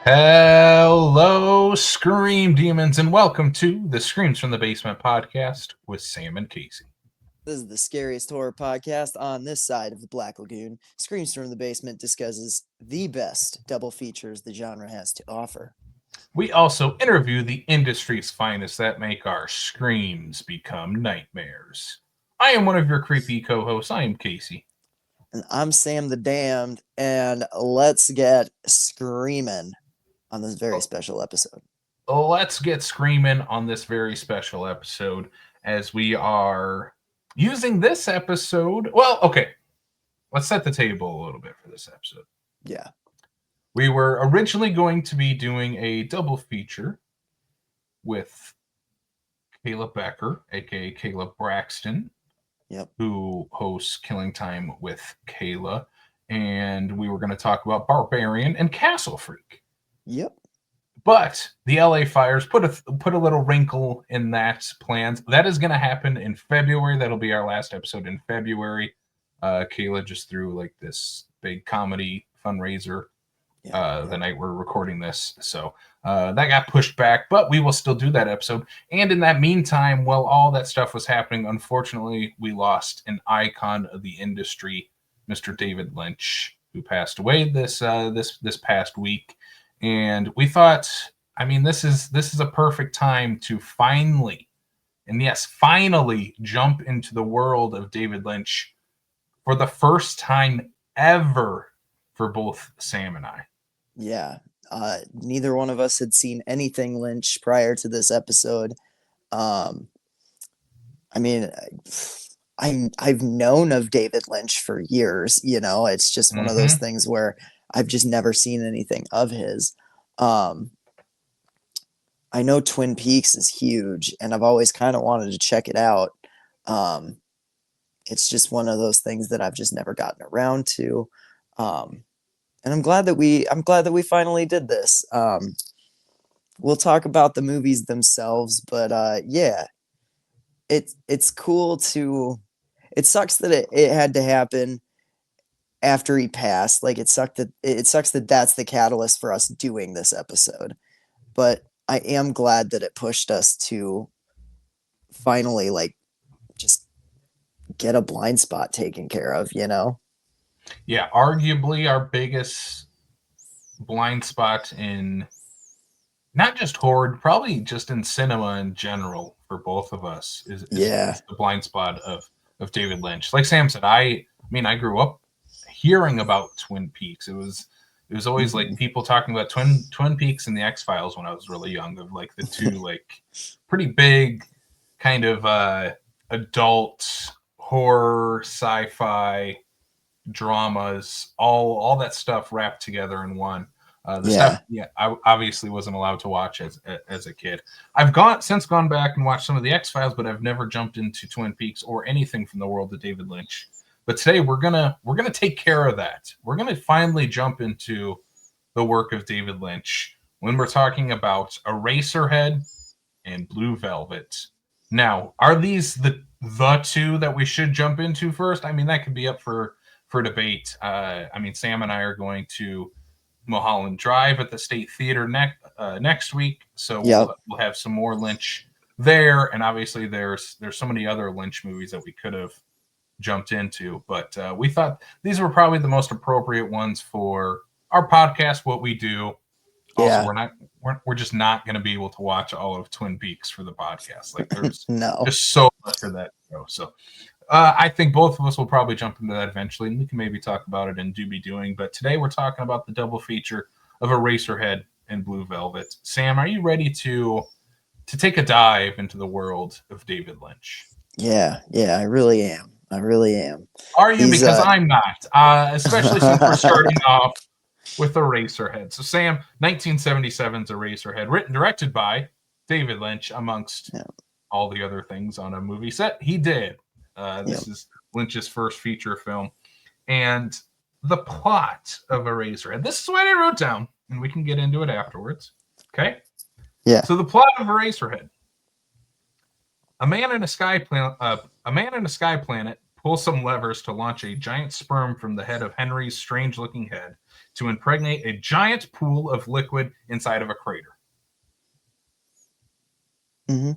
Hello, Scream Demons, and welcome to the Screams from the Basement podcast with Sam and Casey. This is the scariest horror podcast on this side of the Black Lagoon. Screams from the Basement discusses the best double features the genre has to offer. We also interview the industry's finest that make our screams become nightmares. I am one of your creepy co-hosts. I am Casey. And I'm Sam the Damned, and let's get screaming on this very special episode. Let's get screaming on this very special episode as we are using this episode. Well, okay, let's set the table a little bit for this episode. Yeah. We were originally going to be doing a double feature with Kayla Becker, aka Kayla Braxton, who hosts Killing Time with Kayla, and we were going to talk about Barbarian and Castle Freak. Yep. But the LA fires put a little wrinkle in that plans. That is going to happen in February. That'll be our last episode in February. Kayla just threw like this big comedy fundraiser the night we're recording this. So that got pushed back, but we will still do that episode. And in that meantime, while all that stuff was happening, unfortunately, we lost an icon of the industry, Mr. David Lynch, who passed away this past week. And we thought, I mean, this is a perfect time to finally jump into the world of David Lynch for the first time ever for both Sam and I. Yeah. Neither one of us had seen anything Lynch prior to this episode. I mean, I've known of David Lynch for years, it's just one of those things where I've just never seen anything of his. I know Twin Peaks is huge, and I've always kind of wanted to check it out. It's just one of those things that I've just never gotten around to. And I'm glad that we finally did this. We'll talk about the movies themselves, but yeah, it's cool to. It sucks that it had to happen after he passed. Like it sucks that that's the catalyst for us doing this episode. But I am glad that it pushed us to finally just get a blind spot taken care of, Yeah, arguably our biggest blind spot in not just horror, probably just in cinema in general for both of us is the blind spot of David Lynch. Like Sam said, I grew up hearing about Twin Peaks. It was always like people talking about Twin Peaks and the X-Files when I was really young, of like the two like pretty big kind of adult horror sci-fi dramas, all that stuff wrapped together in one. Stuff, I obviously wasn't allowed to watch as a kid. I've since gone back and watched some of the X-Files, but I've never jumped into Twin Peaks or anything from the world of David Lynch. But today we're gonna take care of that. We're gonna finally jump into the work of David Lynch when we're talking about Eraserhead and Blue Velvet. Now, are these the two that we should jump into first? I mean, that could be up for debate. Sam and I are going to Mulholland Drive at the State Theater next week, so we'll have some more Lynch there, and obviously there's so many other Lynch movies that we could have jumped into, but we thought these were probably the most appropriate ones for our podcast, what we do. Also, we're just not going to be able to watch all of Twin Peaks for the podcast. Like there's just so much of that show. So I think both of us will probably jump into that eventually, and we can maybe talk about it in Doobie Doing. But today we're talking about the double feature of Eraserhead and Blue Velvet. Sam, are you ready to take a dive into the world of David Lynch? Yeah, I really am. Are you? Because I'm not. Especially since we're starting off with Eraserhead. So Sam, 1977's Eraserhead, written and directed by David Lynch, amongst all the other things on a movie set he did. This is Lynch's first feature film. And the plot of Eraserhead, this is what I wrote down, and we can get into it afterwards. Okay? Yeah. So the plot of Eraserhead. A man in a sky planet pulls some levers to launch a giant sperm from the head of Henry's strange-looking head to impregnate a giant pool of liquid inside of a crater. Mm-hmm.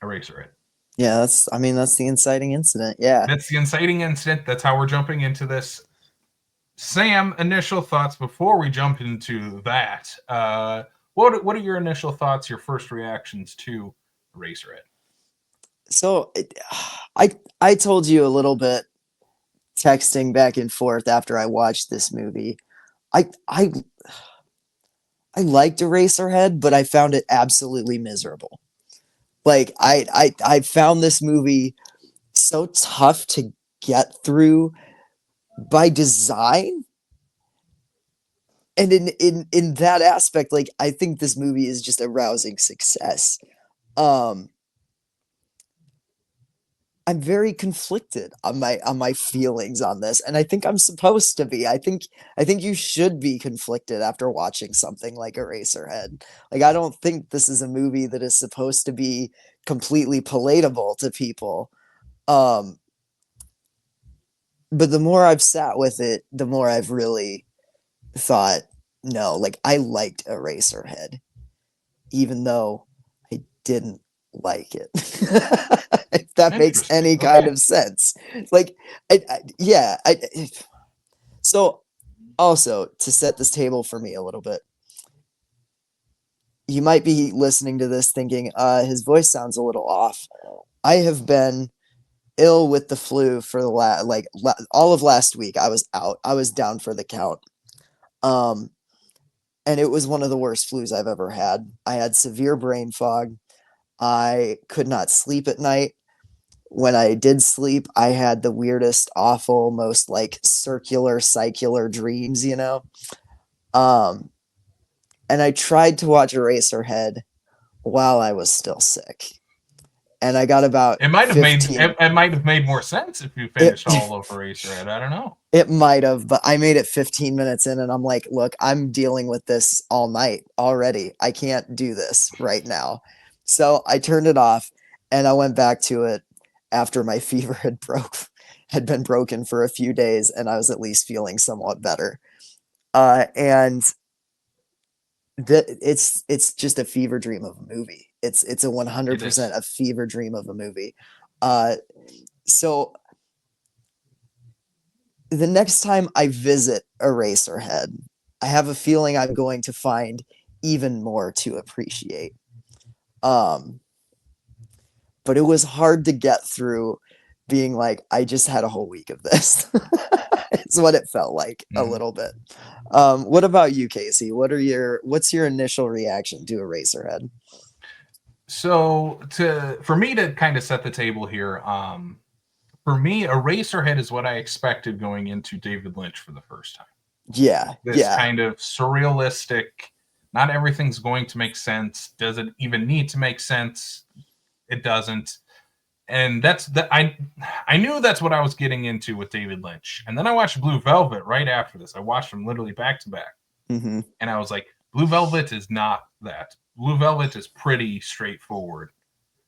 Eraserhead. Yeah, that's the inciting incident. Yeah. That's the inciting incident. That's how we're jumping into this. Sam, initial thoughts before we jump into that. What are your initial thoughts, your first reactions to Eraserhead? So I told you a little bit texting back and forth after I watched this movie. I I liked Eraserhead, but I found it absolutely miserable. Like I found this movie so tough to get through by design. And in that aspect, like I think this movie is just a rousing success. Um I'm very conflicted on my feelings on this, and I think I'm supposed to be. I think you should be conflicted after watching something like Eraserhead. Like I don't think this is a movie that is supposed to be completely palatable to people. Um but the more I've sat with it, the more I've really thought, no, like I liked Eraserhead, even though I didn't like it. If that makes Interesting. any kind Okay. of sense. Like, yeah. So, also, to set this table for me a little bit, you might be listening to this thinking, his voice sounds a little off. I have been ill with the flu for the all of last week. I was out. I was down for the count. Um, and it was one of the worst flus I've ever had. I had severe brain fog. I could not sleep at night. When I did sleep, I had the weirdest, awful, most like circular dreams, you know? Um, and I tried to watch Eraserhead while I was still sick. And I got about It might have made 15. it might have made more sense if you It, finished all of Eraserhead. I don't know. it might have, but I made it 15 minutes in and I'm like, look, I'm dealing with this all night already. I can't do this right now. So I turned it off and I went back to it after my fever had been broken for a few days and I was at least feeling somewhat better. And it's just a fever dream of a movie. It's a It 100% is. a fever dream of a movie. Uh, so the next time I visit Eraserhead, I have a feeling I'm going to find even more to appreciate. Um, but it was hard to get through being like, I just had a whole week of this. It's what it felt like a Mhm. little bit. What about you, Casey? What's your initial reaction to Eraserhead? So for me to kind of set the table here, for me, Eraserhead is what I expected going into David Lynch for the first time. Yeah, This yeah, kind of surrealistic, not everything's going to make sense. Does it even need to make sense? It doesn't. And that's that I knew that's what I was getting into with David Lynch. And then I watched Blue Velvet right after this. I watched them literally back to back. hmm And I was like, Blue Velvet is not that. Blue Velvet is pretty straightforward.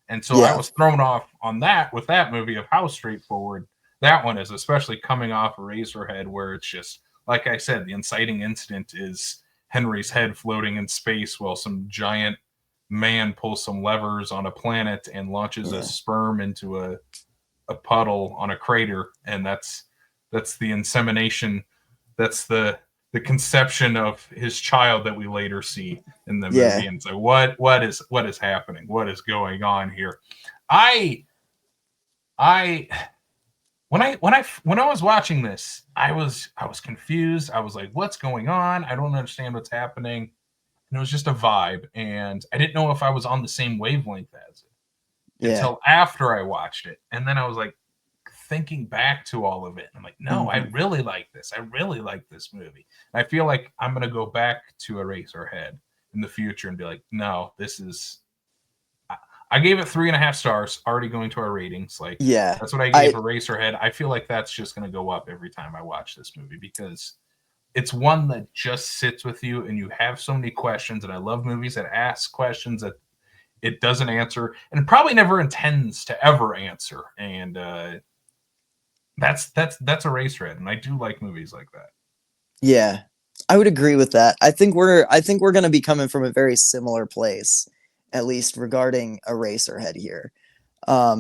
And so I yeah, was thrown off on that with that movie of how straightforward that one is, especially coming off of Razorhead, where it's just, like I said, the inciting incident is Henry's head floating in space while some giant man pulls some levers on a planet and launches a yeah, sperm into a puddle on a crater. And that's the insemination. That's the conception of his child that we later see in the movie. yeah, And so what is happening? What is going on here? I I when I was watching this, I was confused. I was like, what's going on? I don't understand what's happening. And it was just a vibe. And I didn't know if I was on the same wavelength as it yeah. until after I watched it. And then I was like thinking back to all of it. I'm like, no, I hmm really like this. I really like this movie. And I feel like I'm gonna go back to Eraserhead in the future and be like, no, this is I gave it 3.5 stars, already going to our ratings. Like Yeah. that's what I gave I Eraserhead. I feel like that's just gonna go up every time I watch this movie because it's one that just sits with you and you have so many questions. And I love movies that ask questions that it doesn't answer, and probably never intends to ever answer. And that's Eraserhead, and I do like movies like that. Yeah, I would agree with that. I think we're going to be coming from a very similar place, at least regarding Eraserhead here.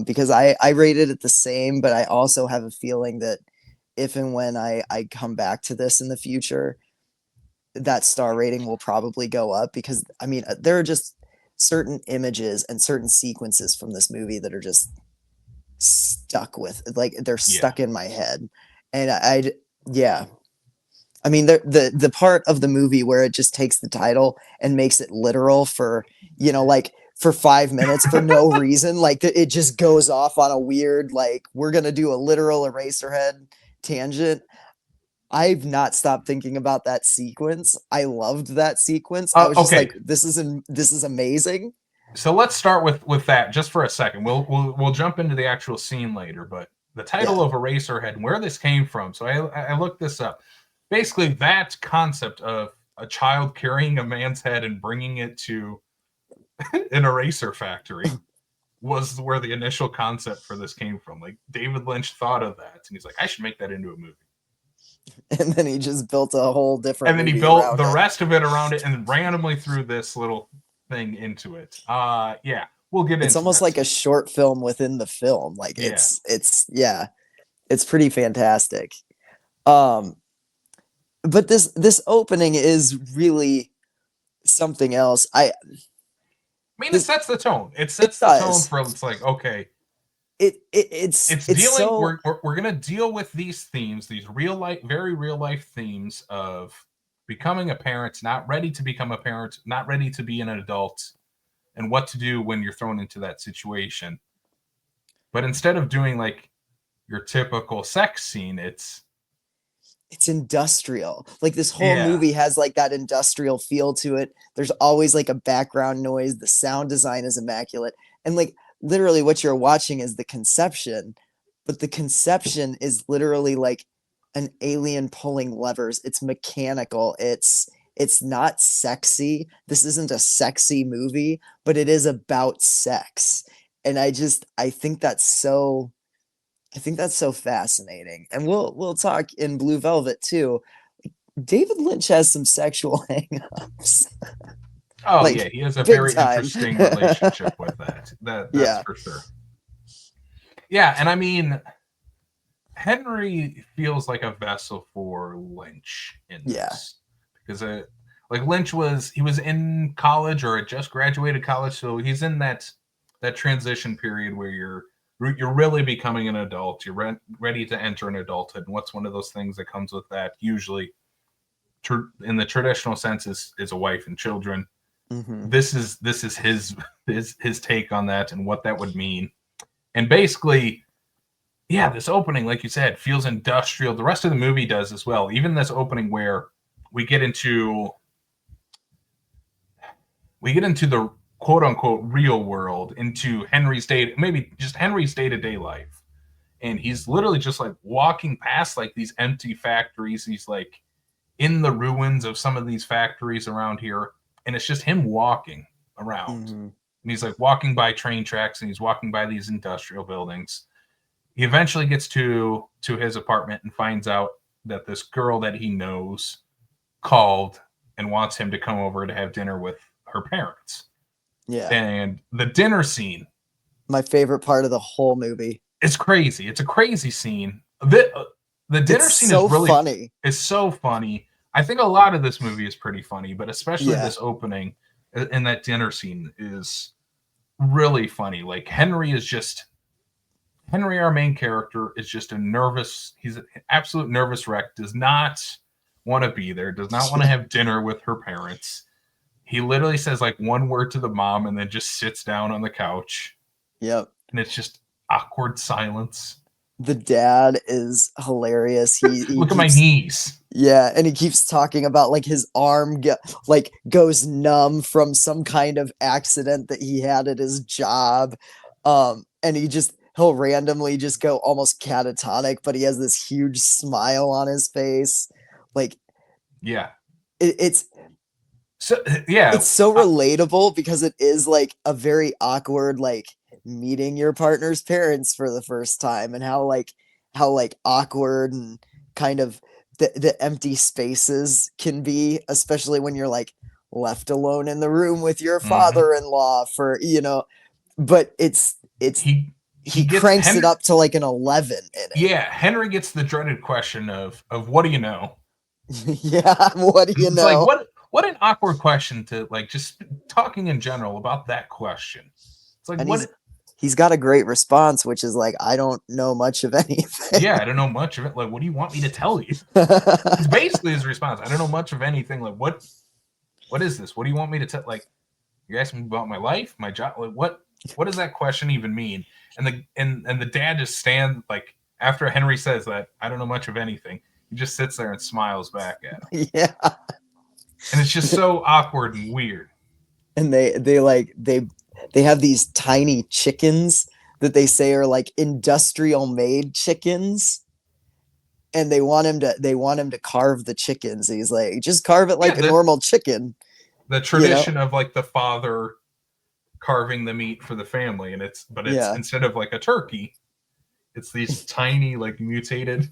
Because I rated it the same, but I also have a feeling that if and when I come back to this in the future, that star rating will probably go up because I mean there are just certain images and certain sequences from this movie that are just stuck with, like they're Yeah. stuck in my head. And yeah, I mean the part of the movie where it just takes the title and makes it literal for, you know, like for 5 minutes for no reason, like it just goes off on a weird, like we're gonna do a literal Eraserhead tangent. I've not stopped thinking about that sequence. I loved that sequence. I was just Okay, like, this is amazing. so let's start with that just for a second. We'll jump into the actual scene later, but the title Yeah. of Eraserhead and where this came from. So I looked this up. Basically, that concept of a child carrying a man's head and bringing it to an eraser factory was where the initial concept for this came from. Like David Lynch thought of that, and he's like, I should make that into a movie. And then he just built a whole different And then he movie built around the it. rest of it around it, and randomly threw this little thing into it. Yeah, we'll get It's into almost that. like a short film within the film. Like Yeah. it's yeah, it's pretty fantastic. Um, but this opening is really something else. I mean, it This sets the tone. It it sets the tone does. for it's like, okay, it's It's dealing. so We're gonna deal with these themes, these real life, very real life themes of becoming a parent, not ready to become a parent, not ready to be an adult, and what to do when you're thrown into that situation. But instead of doing like your typical sex scene, it's industrial. Like this whole yeah, movie has like that industrial feel to it. There's always like a background noise. The sound design is immaculate. And like literally what you're watching is the conception, but the conception is literally like an alien pulling levers. It's mechanical. It's not sexy. This isn't a sexy movie, but it is about sex. And I think that's so fascinating. And we'll talk in Blue Velvet too. David Lynch has some sexual hangups. oh yeah, Like he has a big very time. interesting relationship with that. That's Yeah. for sure. Yeah, and I mean, Henry feels like a vessel for Lynch in Yeah. this because like Lynch was in college or had just graduated college, so he's in that transition period where you're really becoming an adult. You're ready to enter an adulthood, and what's one of those things that comes with that? Usually, in the traditional sense, is a wife and children. Hmm. This is his take on that and what that would mean, and basically yeah, this opening, like you said, feels industrial. The rest of the movie does as well. Even this opening where we get into the quote unquote real world, into Henry's day, maybe just Henry's day-to-day life. And he's literally just like walking past like these empty factories. He's like in the ruins of some of these factories around here. And it's just him walking around. Hmm. And he's like walking by train tracks and he's walking by these industrial buildings. He eventually gets to his apartment and finds out that this girl that he knows called and wants him to come over to have dinner with her parents. Yeah. And the dinner scene My favorite part of the whole movie. is crazy. It's a crazy scene. The It's dinner scene so funny. is so funny. I think a lot of this movie is pretty funny, but especially Yeah. this opening and that dinner scene is really funny. Like Henry, our main character, is just he's an absolute nervous wreck, does not want to be there, does not want to have dinner with her parents. He literally says like one word to the mom and then just sits down on the couch. Yep. And it's just awkward silence. The dad is hilarious. He Look at my keeps knees. yeah, and he keeps talking about like his arm like goes numb from some kind of accident that he had at his job. And he'll randomly just go almost catatonic, but he has this huge smile on his face. Like Yeah. it's So yeah, It's so relatable because it is like a very awkward like meeting your partner's parents for the first time, and how like awkward and kind of the empty spaces can be, especially when you're like left alone in the room with your mhm. father-in-law for, you know, but it's He he gets cranks it Henry. up to like an 11 in Yeah, Henry gets the dreaded question of what do you know? it. Yeah, what do you It's like know? what an awkward question to like just talking in general about that question. It's like And what he's got a great response, which is like, I don't know much of anything. yeah, I don't know much of it. Like what do you want me to tell you? It's basically his response. I don't know much of anything. Like what is this? What do you want me to tell like you're asking me about my life, my job? Like what does that question even mean? And the dad just stands like after Henry says that, I don't know much of anything, he just sits there and smiles back at him. Yeah. And it's just so awkward and weird. And they have these tiny chickens that they say are like industrial made chickens, and they want him to carve the chickens. He's like, just carve it Yeah, like a normal chicken, the you know? tradition of like the father carving the meat for the family, and it's Yeah. instead of like a turkey, it's these tiny like mutated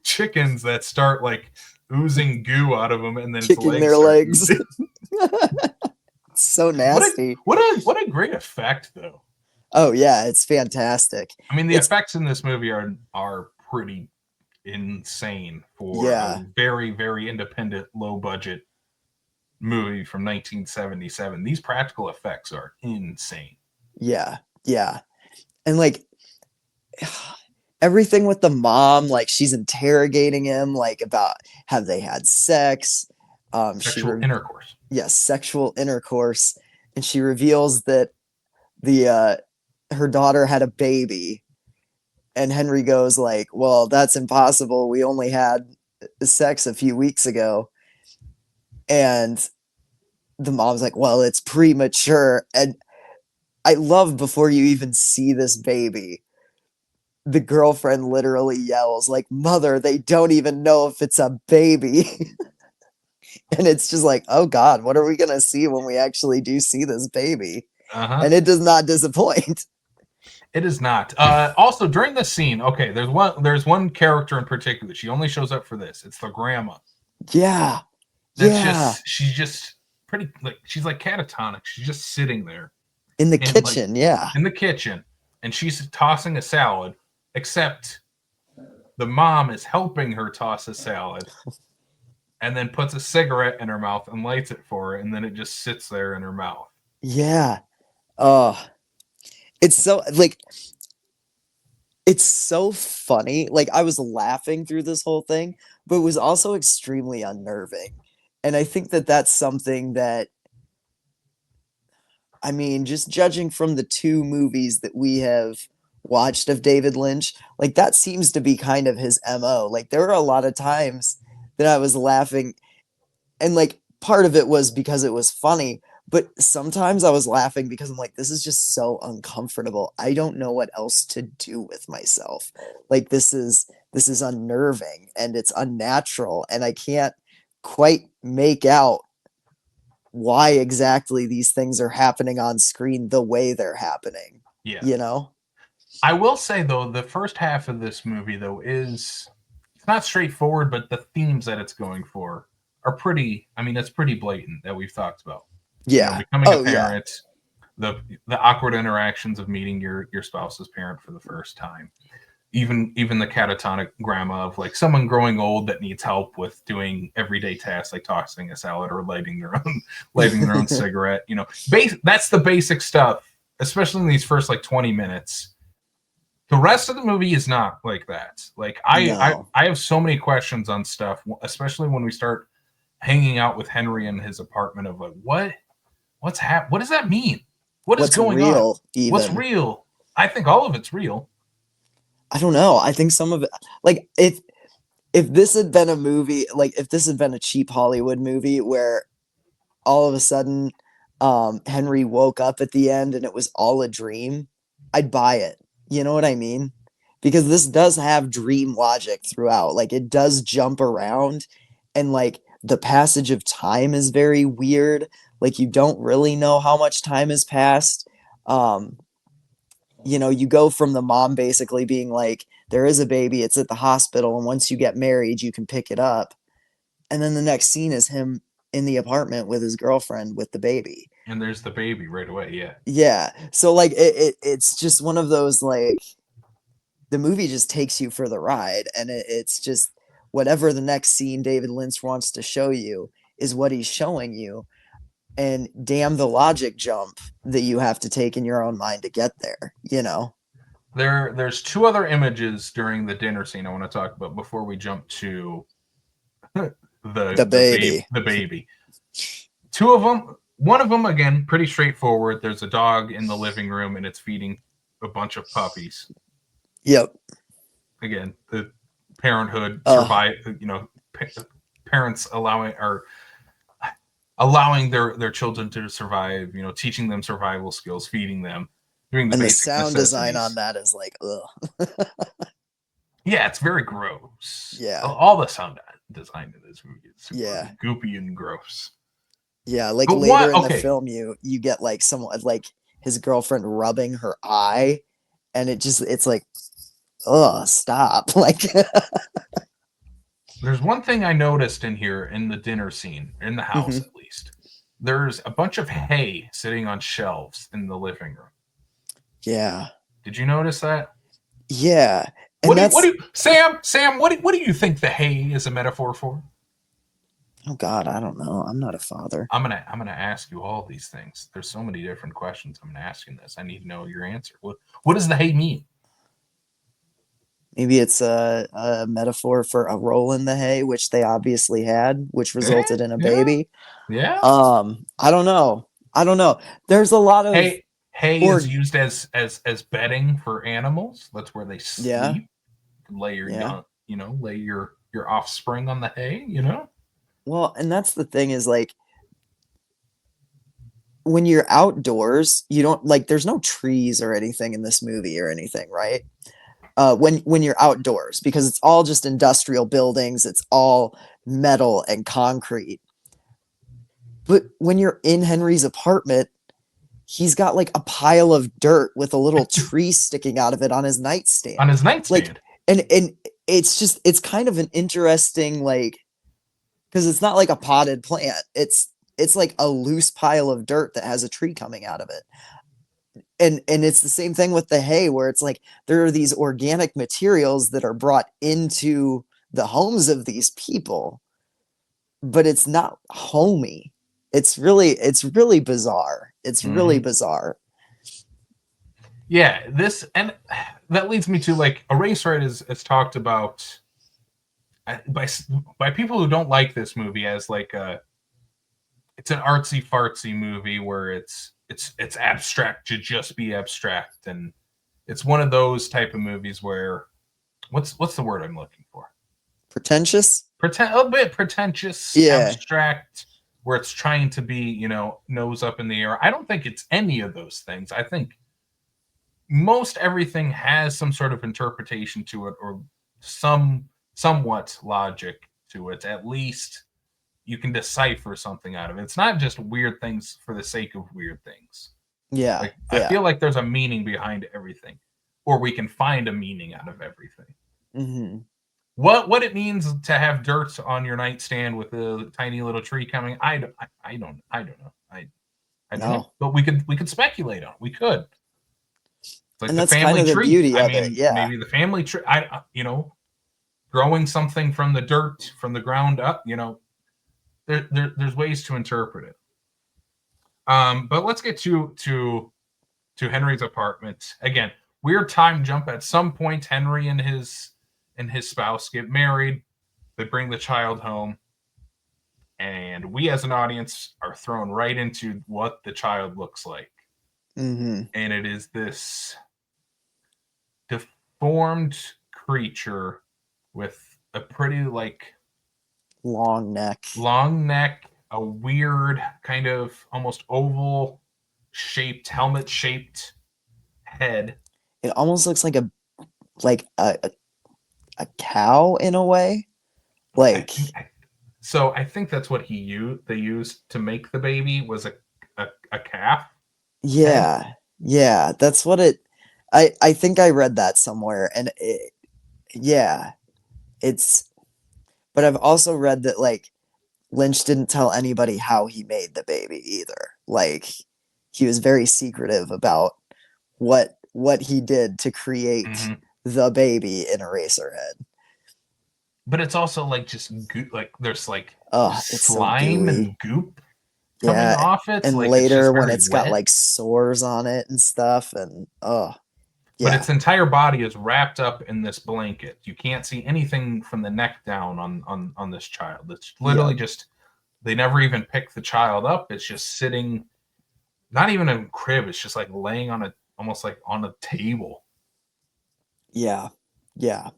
chickens that start like oozing goo out of them, and then its Kicking legs their start legs. oozing. It's so what a nasty. what a great effect though. Oh yeah, it's fantastic. I mean, the It's effects in this movie are pretty insane for a yeah, very independent, low budget movie from 1977. These practical effects are insane. yeah, yeah. And like everything with the mom, like she's interrogating him, like about have they had sex? She Sexual intercourse. yes, sexual intercourse, and she reveals that the her daughter had a baby, and Henry goes like, "Well, that's impossible. We only had sex a few weeks ago." And the mom's like, "Well, it's premature." And I love before you even see this baby, the girlfriend literally yells like, "Mother, they don't even know if it's a baby." And it's just like, "Oh god, what are we going to see when we actually do see this baby?" Uh huh. And it does not disappoint. It is not. Also, during the scene, okay, there's one character in particular. She only shows up for this. It's the grandma. Yeah. That's Yeah. just she's just pretty like she's like catatonic. She's just sitting there In the in like kitchen, yeah. in the kitchen, and she's tossing a salad. Except the mom is helping her toss a salad, and then puts a cigarette in her mouth and lights it for her, and then it just sits there in her mouth. Yeah. Oh, it's so like it's so funny. Like I was laughing through this whole thing, but it was also extremely unnerving. And I think that that's something that I mean, just judging from the two movies that we have watched of David Lynch, like that seems to be kind of his MO. Like there were a lot of times that I was laughing, and like part of it was because it was funny, but sometimes I was laughing because I'm like, this is just so uncomfortable. I don't know what else to do with myself. Like this is unnerving and it's unnatural, and I can't quite make out why exactly these things are happening on screen the way they're happening, Yeah. you know? I will say though, the first half of this movie though is it's not straightforward, but the themes that it's going for are pretty. I mean, it's pretty blatant that we've talked about. You know, Yeah. becoming a Oh, yeah. parent, the awkward interactions of meeting your spouse's parent for the first time. Even the catatonic grandma of like someone growing old that needs help with doing everyday tasks like tossing a salad or lighting their own cigarette. You know, that's the basic stuff, especially in these first like 20 minutes. The rest of the movie is not like that. Like No. I have so many questions on stuff, especially when we start hanging out with Henry in his apartment of like what does that mean? What is What's going on? real, What's even? real? I think all of it's real. I don't know. I think some of it, like, if this had been a movie, like, if this had been a cheap Hollywood movie where all of a sudden Henry woke up at the end and it was all a dream, I'd buy it. You know what I mean? Because this does have dream logic throughout. Like it does jump around, and like the passage of time is very weird. Like you don't really know how much time has passed. Um, you go from the mom basically being like, there is a baby, it's at the hospital, and once you get married, you can pick it up. And then the next scene is him in the apartment with his girlfriend with the baby. And there's the baby right away. Yeah. Yeah. So like it's just one of those like the movie just takes you for the ride, and it's just whatever the next scene David Lynch wants to show you is what he's showing you. And damn the logic jump that you have to take in your own mind to get there. There's two other images during the dinner scene I want to talk about before we jump to the The baby. the baby. Two of them. One of them, again, pretty straightforward. There's a dog in the living room and it's feeding a bunch of puppies. Yep. Again, the parenthood survive. Parents allowing their children to survive. Teaching them survival skills, feeding them, doing the And the basic sound design on necessities. that is like, ugh. Yeah, it's very gross. Yeah. All the sound design in this movie is super goopy and gross. Yeah, like But later in the okay. film, you get like someone like his girlfriend rubbing her eye, and it's like, ugh, stop. Like, There's one thing I noticed in here in the dinner scene, in the house at least. There's a bunch of hay sitting on shelves in the living room. Yeah. Did you notice that? Yeah. And what do you, Sam, what do you think the hay is a metaphor for? Oh God, I don't know. I'm not a father. I'm gonna ask you all these things. There's so many different questions I'm gonna ask you this. I need to know your answer. What does the hay mean? Maybe it's a metaphor for a roll in the hay, which they obviously had, which resulted in a baby. Yeah. I don't know. There's a lot of hay is used as bedding for animals. That's where they sleep. Yeah. Lay your young, lay your offspring on the hay. Well, and that's the thing is like when you're outdoors, you don't like there's no trees or anything in this movie or anything, right? When you're outdoors, because it's all just industrial buildings, it's all metal and concrete. But when you're in Henry's apartment, he's got like a pile of dirt with a little tree sticking out of it on his nightstand. On his nightstand. Like, and it's kind of an interesting, like, because it's not like a potted plant. It's like a loose pile of dirt that has a tree coming out of it. And it's the same thing with the hay, where it's like there are these organic materials that are brought into the homes of these people, but it's not homey. It's really bizarre. It's really bizarre. Yeah, and that leads me to like Eraserhead is talked about by people who don't like this movie as like it's an artsy fartsy movie where it's abstract to just be abstract, and it's one of those type of movies where what's the word I'm looking for? Pretentious? A bit pretentious, abstract, where it's trying to be, nose up in the air. I don't think it's any of those things. I think most everything has some sort of interpretation to it or somewhat logic to it. At least you can decipher something out of it. It's not just weird things for the sake of weird things. Yeah. I feel like there's a meaning behind everything, or we can find a meaning out of everything. Mm-hmm. What it means to have dirt on your nightstand with a tiny little tree coming, I don't know. I don't know. But we could speculate on it. We could. It's like and the that's family kind of the tree. beauty of it. Yeah. Maybe the family tree. Growing something from the dirt, from the ground up. There's ways to interpret it. But let's get to Henry's apartment again. Weird time jump. At some point, Henry and his spouse get married. They bring the child home, and we as an audience are thrown right into what the child looks like. Mm-hmm. And it is this deformed creature with a pretty like long neck, a weird kind of almost oval shaped, helmet shaped head. It almost looks like a cow in a way. Like So I think that's what they used to make the baby was a calf head. Yeah, yeah, that's what it. I think I read that somewhere, and yeah, it's. But I've also read that like Lynch didn't tell anybody how he made the baby either. Like he was very secretive about what he did to create Hmm. the baby in Eraserhead. But it's also like just like there's like Oh, it's so slime gooey. and goop coming Yeah, off it. and Like it's just later when very it's got wet. like sores on it and stuff, and oh But yeah, its entire body is wrapped up in this blanket. You can't see anything from the neck down on this child. It's literally yep, just they never even pick the child up. It's just sitting, not even in a crib. It's just like laying on a almost like on a table yeah, yeah.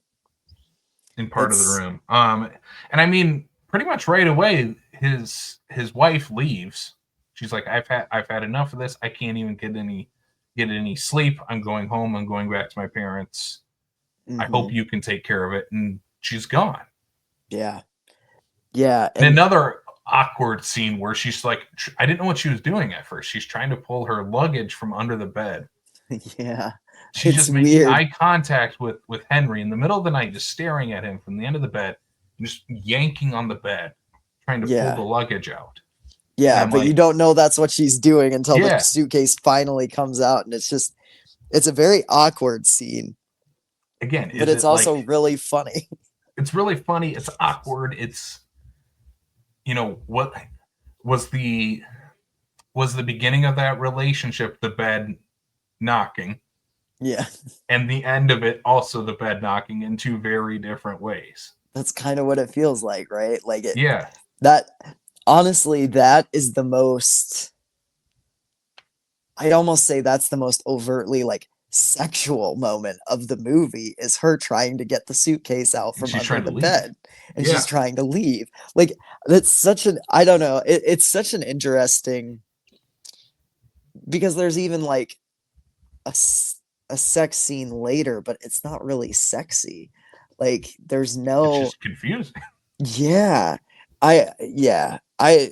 in part of the It's room. And I mean, pretty much right away, his wife leaves. She's like, I've had enough of this. I can't even get any sleep. I'm going home. I'm going back to my parents. I hope mhm, you can take care of it. And she's gone. yeah, yeah, And and another awkward scene where she's like, I didn't know what she was doing at first. She's trying to pull her luggage from under the bed. yeah, She's it's just making weird. eye contact with Henry in the middle of the night, just staring at him from the end of the bed, just yanking on the bed, trying to pull the Yeah, luggage out. And yeah, I'm but you like, don't know that's what she's doing until the yeah, suitcase finally comes out, and it's a very awkward scene, again, but is it's it like, also really funny. it's really funny, it's awkward, what was the beginning of that relationship, the bed knocking, Yeah, and the end of it also the bed knocking in two very different ways. that's kind of what it feels like, right? Like it Yeah, that honestly, that is the most I'd almost say that's the most overtly like sexual moment of the movie is her trying to get the suitcase out and from she's under trying to the leave. bed and she's Yeah, trying to leave. Like that's such an I don't know, it's such an interesting because there's even like a, a sex scene later, but it's not really sexy. Like there's it's no just confusing. yeah. I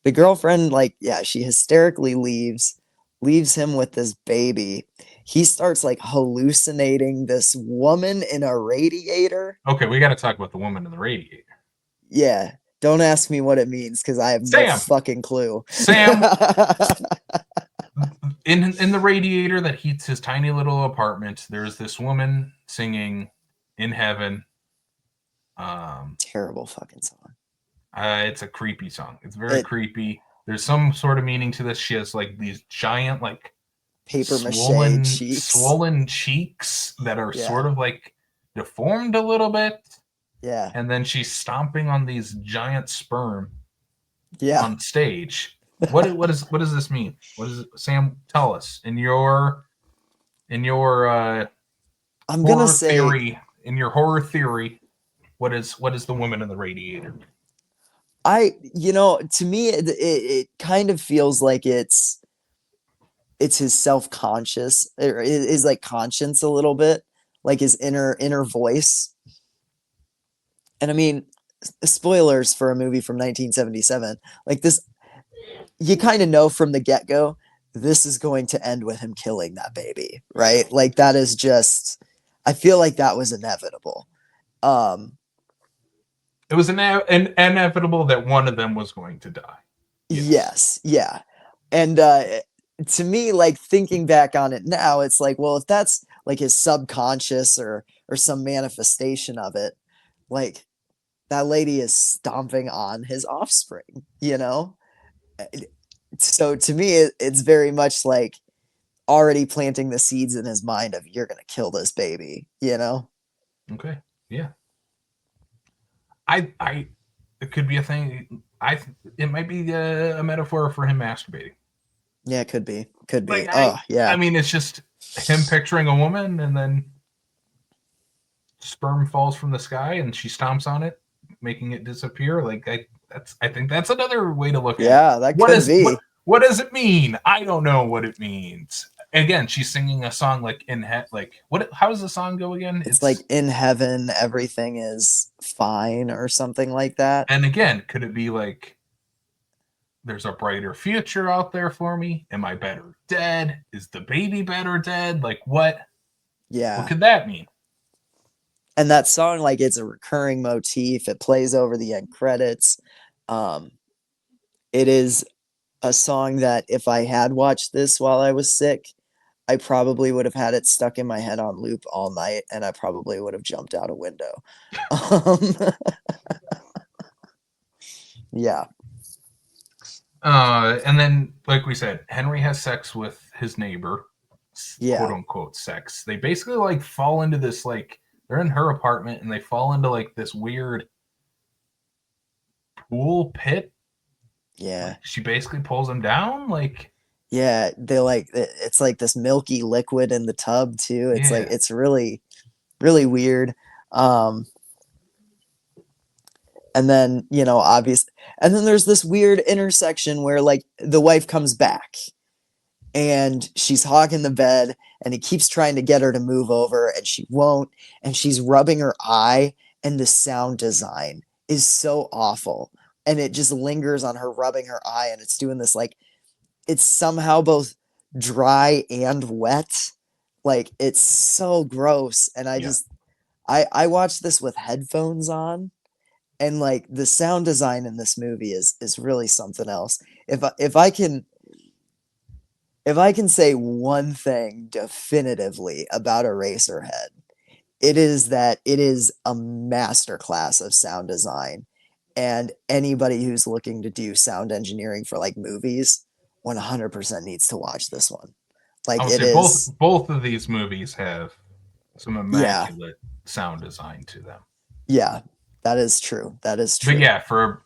the girlfriend like yeah, she hysterically leaves him with this baby. He starts like hallucinating this woman in a radiator. Okay, we got to talk about the woman in the radiator. Yeah, don't ask me what it means cuz I have no Sam, fucking clue. Sam, in the radiator that heats his tiny little apartment, there's this woman singing "In Heaven." Um, Terrible fucking song. it's a creepy song. It's very It creepy. There's some sort of meaning to this. She has like these giant, like paper mache swollen, cheeks. swollen cheeks that are Yeah. sort of like deformed a little bit, Yeah. and then she's stomping on these giant sperm Yeah. on stage. What does this mean? What is it? Sam? Tell us in your I'm going to horror say theory. In your horror theory, what is the woman in the radiator? to me it kind of feels like it's his self-conscious or his like conscience a little bit, like his inner voice. And I mean, spoilers for a movie from 1977. Like this you kind of know from the get-go this is going to end with him killing that baby, right? Like that is just I feel like that was inevitable. Um It was inevitable that one of them was going to die. Yes. yes, yeah. And to me like thinking back on it now it's like well if that's like his subconscious or some manifestation of it like that lady is stomping on his offspring, you know? So to me, it's very much like already planting the seeds in his mind of you're gonna kill this baby, you know? Okay. Yeah. I it could be a thing. It might be a metaphor for him masturbating. Yeah, could be, could Like be. I Oh I yeah, mean, it's just him picturing a woman, and then sperm falls from the sky, and she stomps on it, making it disappear. Like I think that's another way to look at it. yeah, that What could is what be. what does it mean? I don't know what it means. again, she's singing a song like in like what? How does the song go again? It's like in heaven, everything is fine or something like that. And again, could it be like there's a brighter future out there for me? Am I better dead? Is the baby better dead? Like what? What Yeah. could that mean? And that song, like, it's a recurring motif. It plays over the end credits. Um, it is a song that if I had watched this while I was sick, I probably would have had it stuck in my head on loop all night, and I probably would have jumped out a window. Um, yeah, And then, like we said, Henry has sex with his neighbor, quote yeah, unquote sex. They basically like fall into this like they're in her apartment and they fall into like this weird pool pit. yeah, Like she basically pulls him down. Like yeah. They like it's like this milky liquid in the tub too. It's like yeah, it's really, really weird. Um, and then obvious, and then there's this weird intersection where like the wife comes back and she's hogging the bed and he keeps trying to get her to move over and she won't, and she's rubbing her eye, and the sound design is so awful, and it just lingers on her rubbing her eye, and it's doing this like it's somehow both dry and wet, like it's so gross. And I yeah. just I watched this with headphones on, and like the sound design in this movie is really something else. If I can say one thing definitively about Eraserhead, it is that it is a masterclass of sound design. And anybody who's looking to do sound engineering for like movies 100% needs to watch this one. I Like would it say both is, both of these movies have some yeah, immaculate sound design to them. yeah, that is true. That is But true. yeah, for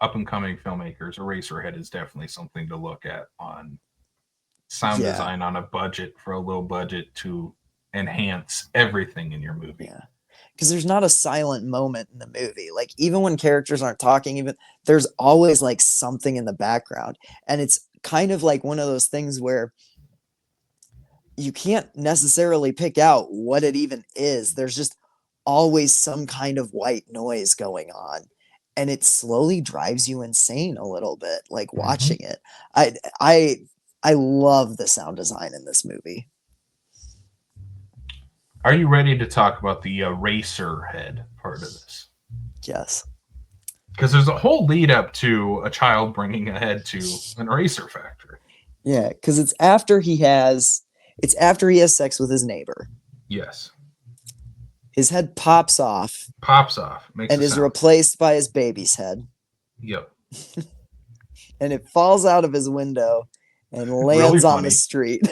up and coming filmmakers, Eraserhead is definitely something to look at on sound Yeah, design on a budget for a low budget to enhance everything in your movie. yeah. Because there's not a silent moment in the movie. Like even when characters aren't talking, even there's always like something in the background. And it's kind of like one of those things where you can't necessarily pick out what it even is. There's just always some kind of white noise going on. And it slowly drives you insane a little bit, like Mm-hmm. watching it. I I I love the sound design in this movie. Are you ready to talk about the racer head part of this? Yes. Because there's a whole lead up to a child bringing a head to an eraser factory. Yeah, because it's after he has sex with his neighbor. Yes. His head pops off Pops off, makes and a is sound. replaced by his baby's head. Yep. And it falls out of his window and Really lands on the funny. street.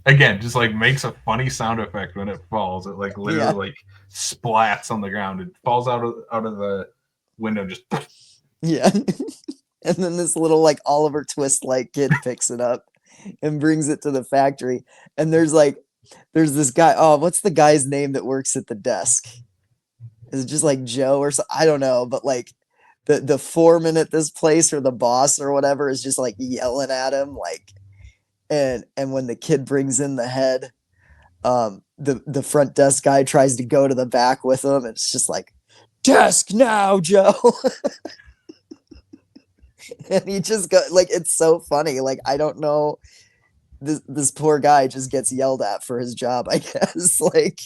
Again, just like makes a funny sound effect when it falls. It like Yeah, literally like splats on the ground. It falls out of the window just yeah. And then this little like Oliver Twist like kid picks it up and brings it to the factory. And there's this guy. Oh, what's the guy's name that works at the desk? Is it just like Joe or so? I don't know, but like the foreman at this place or the boss or whatever is just like yelling at him, like, and when the kid brings in the head, the front desk guy tries to go to the back with him, and it's just like, desk now, Joe. And he just got like, it's so funny. Like I don't know, this poor guy just gets yelled at for his job, I guess. Like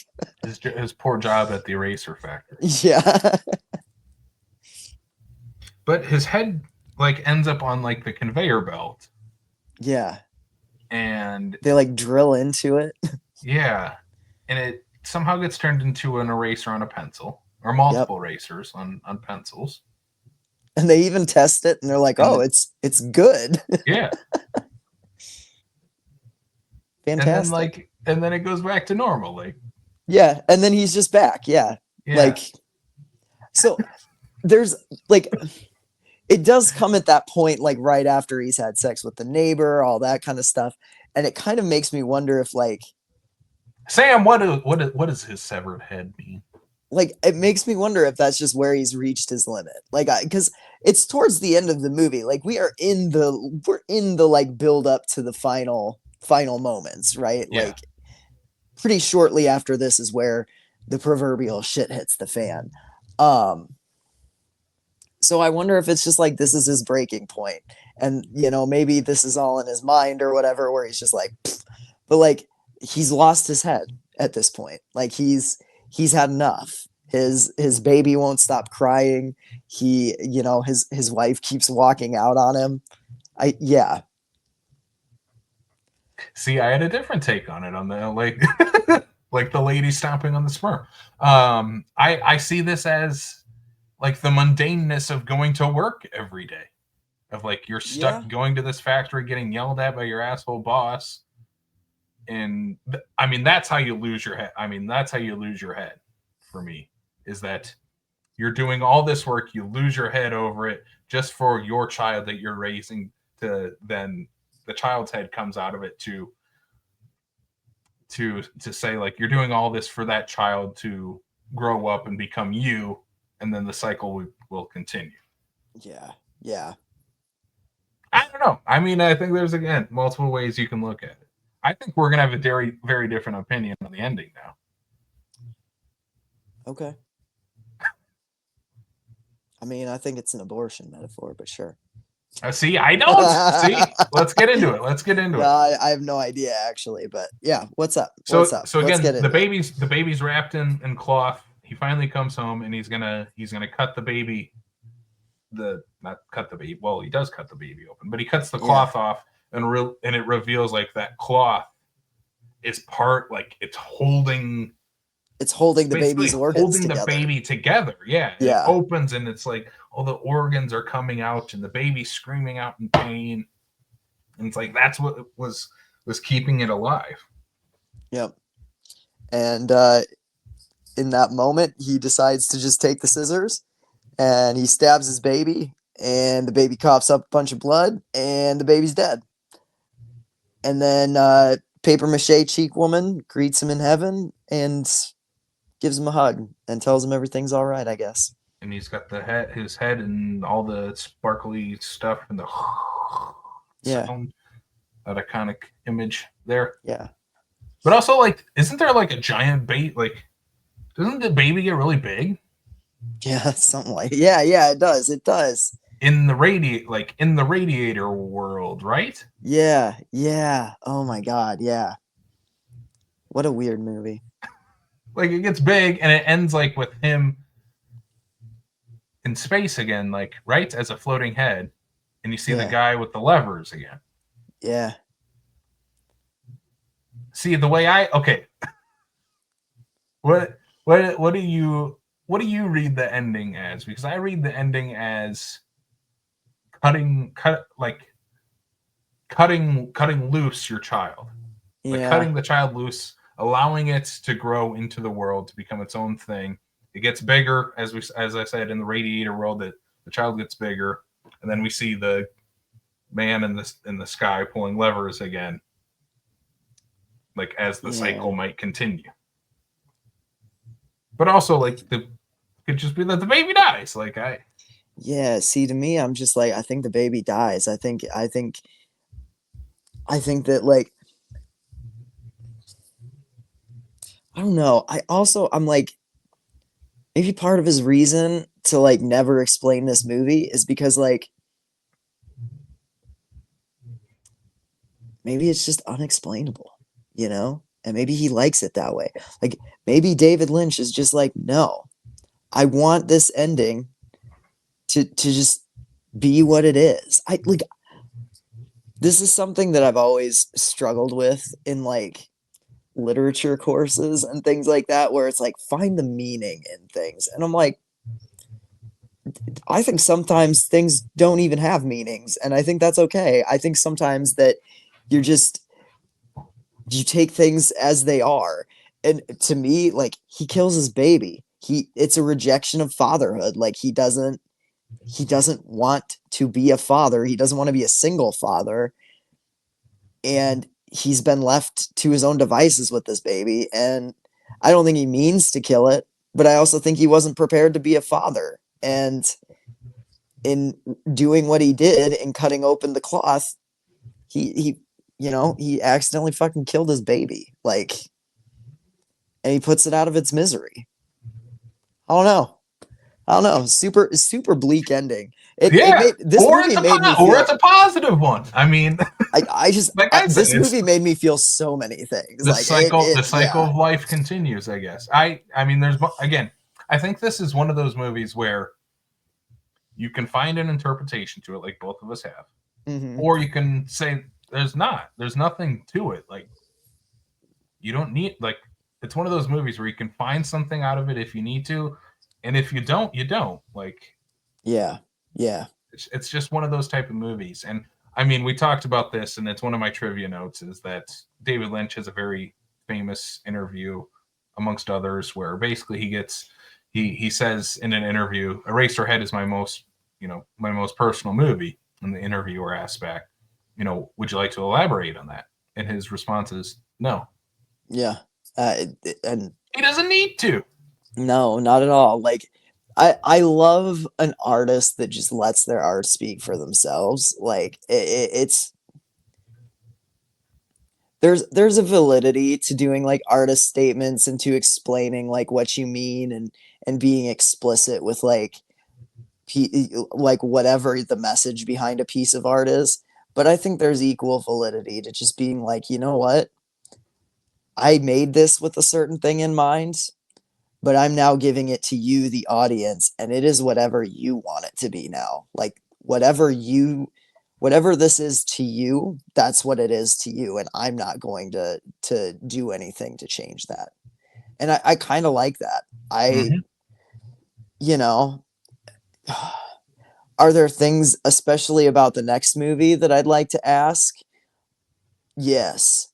his poor job at the eraser factory. yeah, But his head like ends up on like the conveyor belt, yeah. and They like drill into it. yeah, and it somehow gets turned into an eraser on a pencil or Yep. multiple erasers on pencils. And they even test it, and they're like, And "Oh, it's good, yeah, fantastic." and then it goes back to normal. Like Yeah, and then he's just back. Yeah, yeah, like so. There's like it does come at that point, like right after he's had sex with the neighbor, all that kind of stuff, and it kind of makes me wonder if like Sam, what does his severed head mean? like it makes me wonder if that's just where he's reached his limit. Like, because it's towards the end of the movie. Like we're in the like build up to the final moments, right? Yeah. Like pretty shortly after this is where the proverbial shit hits the fan. Um, so I wonder if it's just like this is his breaking point, and maybe this is all in his mind or whatever, where he's just like, pfft. But like he's lost his head at this point. Like he's had enough. His baby won't stop crying. He, his wife keeps walking out on him. Yeah. See, I had a different take on it on the like like the lady stomping on the sperm. I see this as like the mundaneness of going to work every day. Of like you're Yeah. stuck going to this factory getting yelled at by your asshole boss. And I mean that's how you lose your head. I mean, that's how you lose your head for me, is that you're doing all this work, you lose your head over it just for your child that you're raising, to then the child's head comes out of it to say like you're doing all this for that child to grow up and become you, and then the cycle will continue. Yeah. Yeah. I don't know. I mean, I think there's again multiple ways you can look at it. I think we're gonna have a very very different opinion on the ending now. Okay. I mean, I think it's an abortion metaphor, but sure. See, I don't. See, let's get into it. Let's get into No, it. I have no idea actually, but yeah, what's up? So, What's up? so Let's again, get the into it. baby's wrapped in cloth. He finally comes home and he's gonna cut the baby. Not cut the baby. Well, he does cut the baby open, but he cuts the cloth off, and it reveals like that cloth is part, like it's holding the baby's organs holding together. the baby together. Yeah. And Yeah. it opens and it's like all the organs are coming out and the baby's screaming out in pain. And it's like that's what was keeping it alive. Yep. And in that moment, he decides to just take the scissors and he stabs his baby, and the baby coughs up a bunch of blood, and the baby's dead. And then paper mache cheek woman greets him in heaven and gives him a hug and tells him everything's all right, I guess. And he's got his head and all the sparkly stuff and the sound, that iconic image there. Yeah. But also, like, isn't there like a giant bait? Like, doesn't the baby get really big? Yeah, something like yeah, it does. It does. In the radiator world, right? Yeah, yeah. Oh my god, yeah. What a weird movie. Like it gets big and it ends like with him in space again, like right as a floating head, and you see the guy with the levers again. Yeah. See the way okay. What do you read the ending as? Because I read the ending as cutting loose your child. Like cutting the child loose, allowing it to grow into the world, to become its own thing. It gets bigger, as I said, in the radiator world, that the child gets bigger, and then we see the man in the sky pulling levers again, like as the cycle might continue. But also, like it could just be that the baby dies. Like Yeah, see, to me, I'm just like, I think the baby dies. I think that, like, I don't know. I'm like, maybe part of his reason to like never explain this movie is because like maybe it's just unexplainable, and maybe he likes it that way. Like maybe David Lynch is just like, no, I want this ending to just be what it is. This is something that I've always struggled with in like literature courses and things like that, where it's like find the meaning in things, and I'm like, I think sometimes things don't even have meanings, and I think that's okay. I think sometimes that you take things as they are. And to me, like, he kills his baby. It's a rejection of fatherhood. Like he doesn't want to be a father. He doesn't want to be a single father. And he's been left to his own devices with this baby. And I don't think he means to kill it. but I also think he wasn't prepared to be a father. And in doing what he did and cutting open the cloth, he he accidentally fucking killed his baby. Like, and he puts it out of its misery. I don't know. I don't know. Super bleak ending. It Yeah, made this movie made me or feel. it's a positive one. I mean, I just like I said, this it's movie made me feel so many things. the Like cycle. The cycle yeah. of life continues. I guess. I mean, there's again. I think this is one of those movies where you can find an interpretation to it, like both of us have, Mm-hmm. or you can say there's not. There's nothing to it. Like you don't need like it's one of those movies where you can find something out of it if you need to, and if you don't, you don't. Like Yeah. Yeah. it's just one of those type of movies. And I mean, we talked about this, and it's one of my trivia notes is that David Lynch has a very famous interview, amongst others, where basically he says in an interview, Eraserhead is my most my most personal movie. And the interviewer asks back, would you like to elaborate on that? And his response is no. Yeah. And He doesn't need to. no, not at all. Like I love an artist that just lets their art speak for themselves. Like it's there's a validity to doing like artist statements and to explaining like what you mean and being explicit with like like whatever the message behind a piece of art is. But I think there's equal validity to just being like, you know what? I made this with a certain thing in mind, but I'm now giving it to you, the audience, and it is whatever you want it to be now. Like whatever this is to you, that's what it is to you. And I'm not going to do anything to change that. And I kind of like that. Mm-hmm. You know, are there things, especially about the next movie, that I'd like to ask? Yes.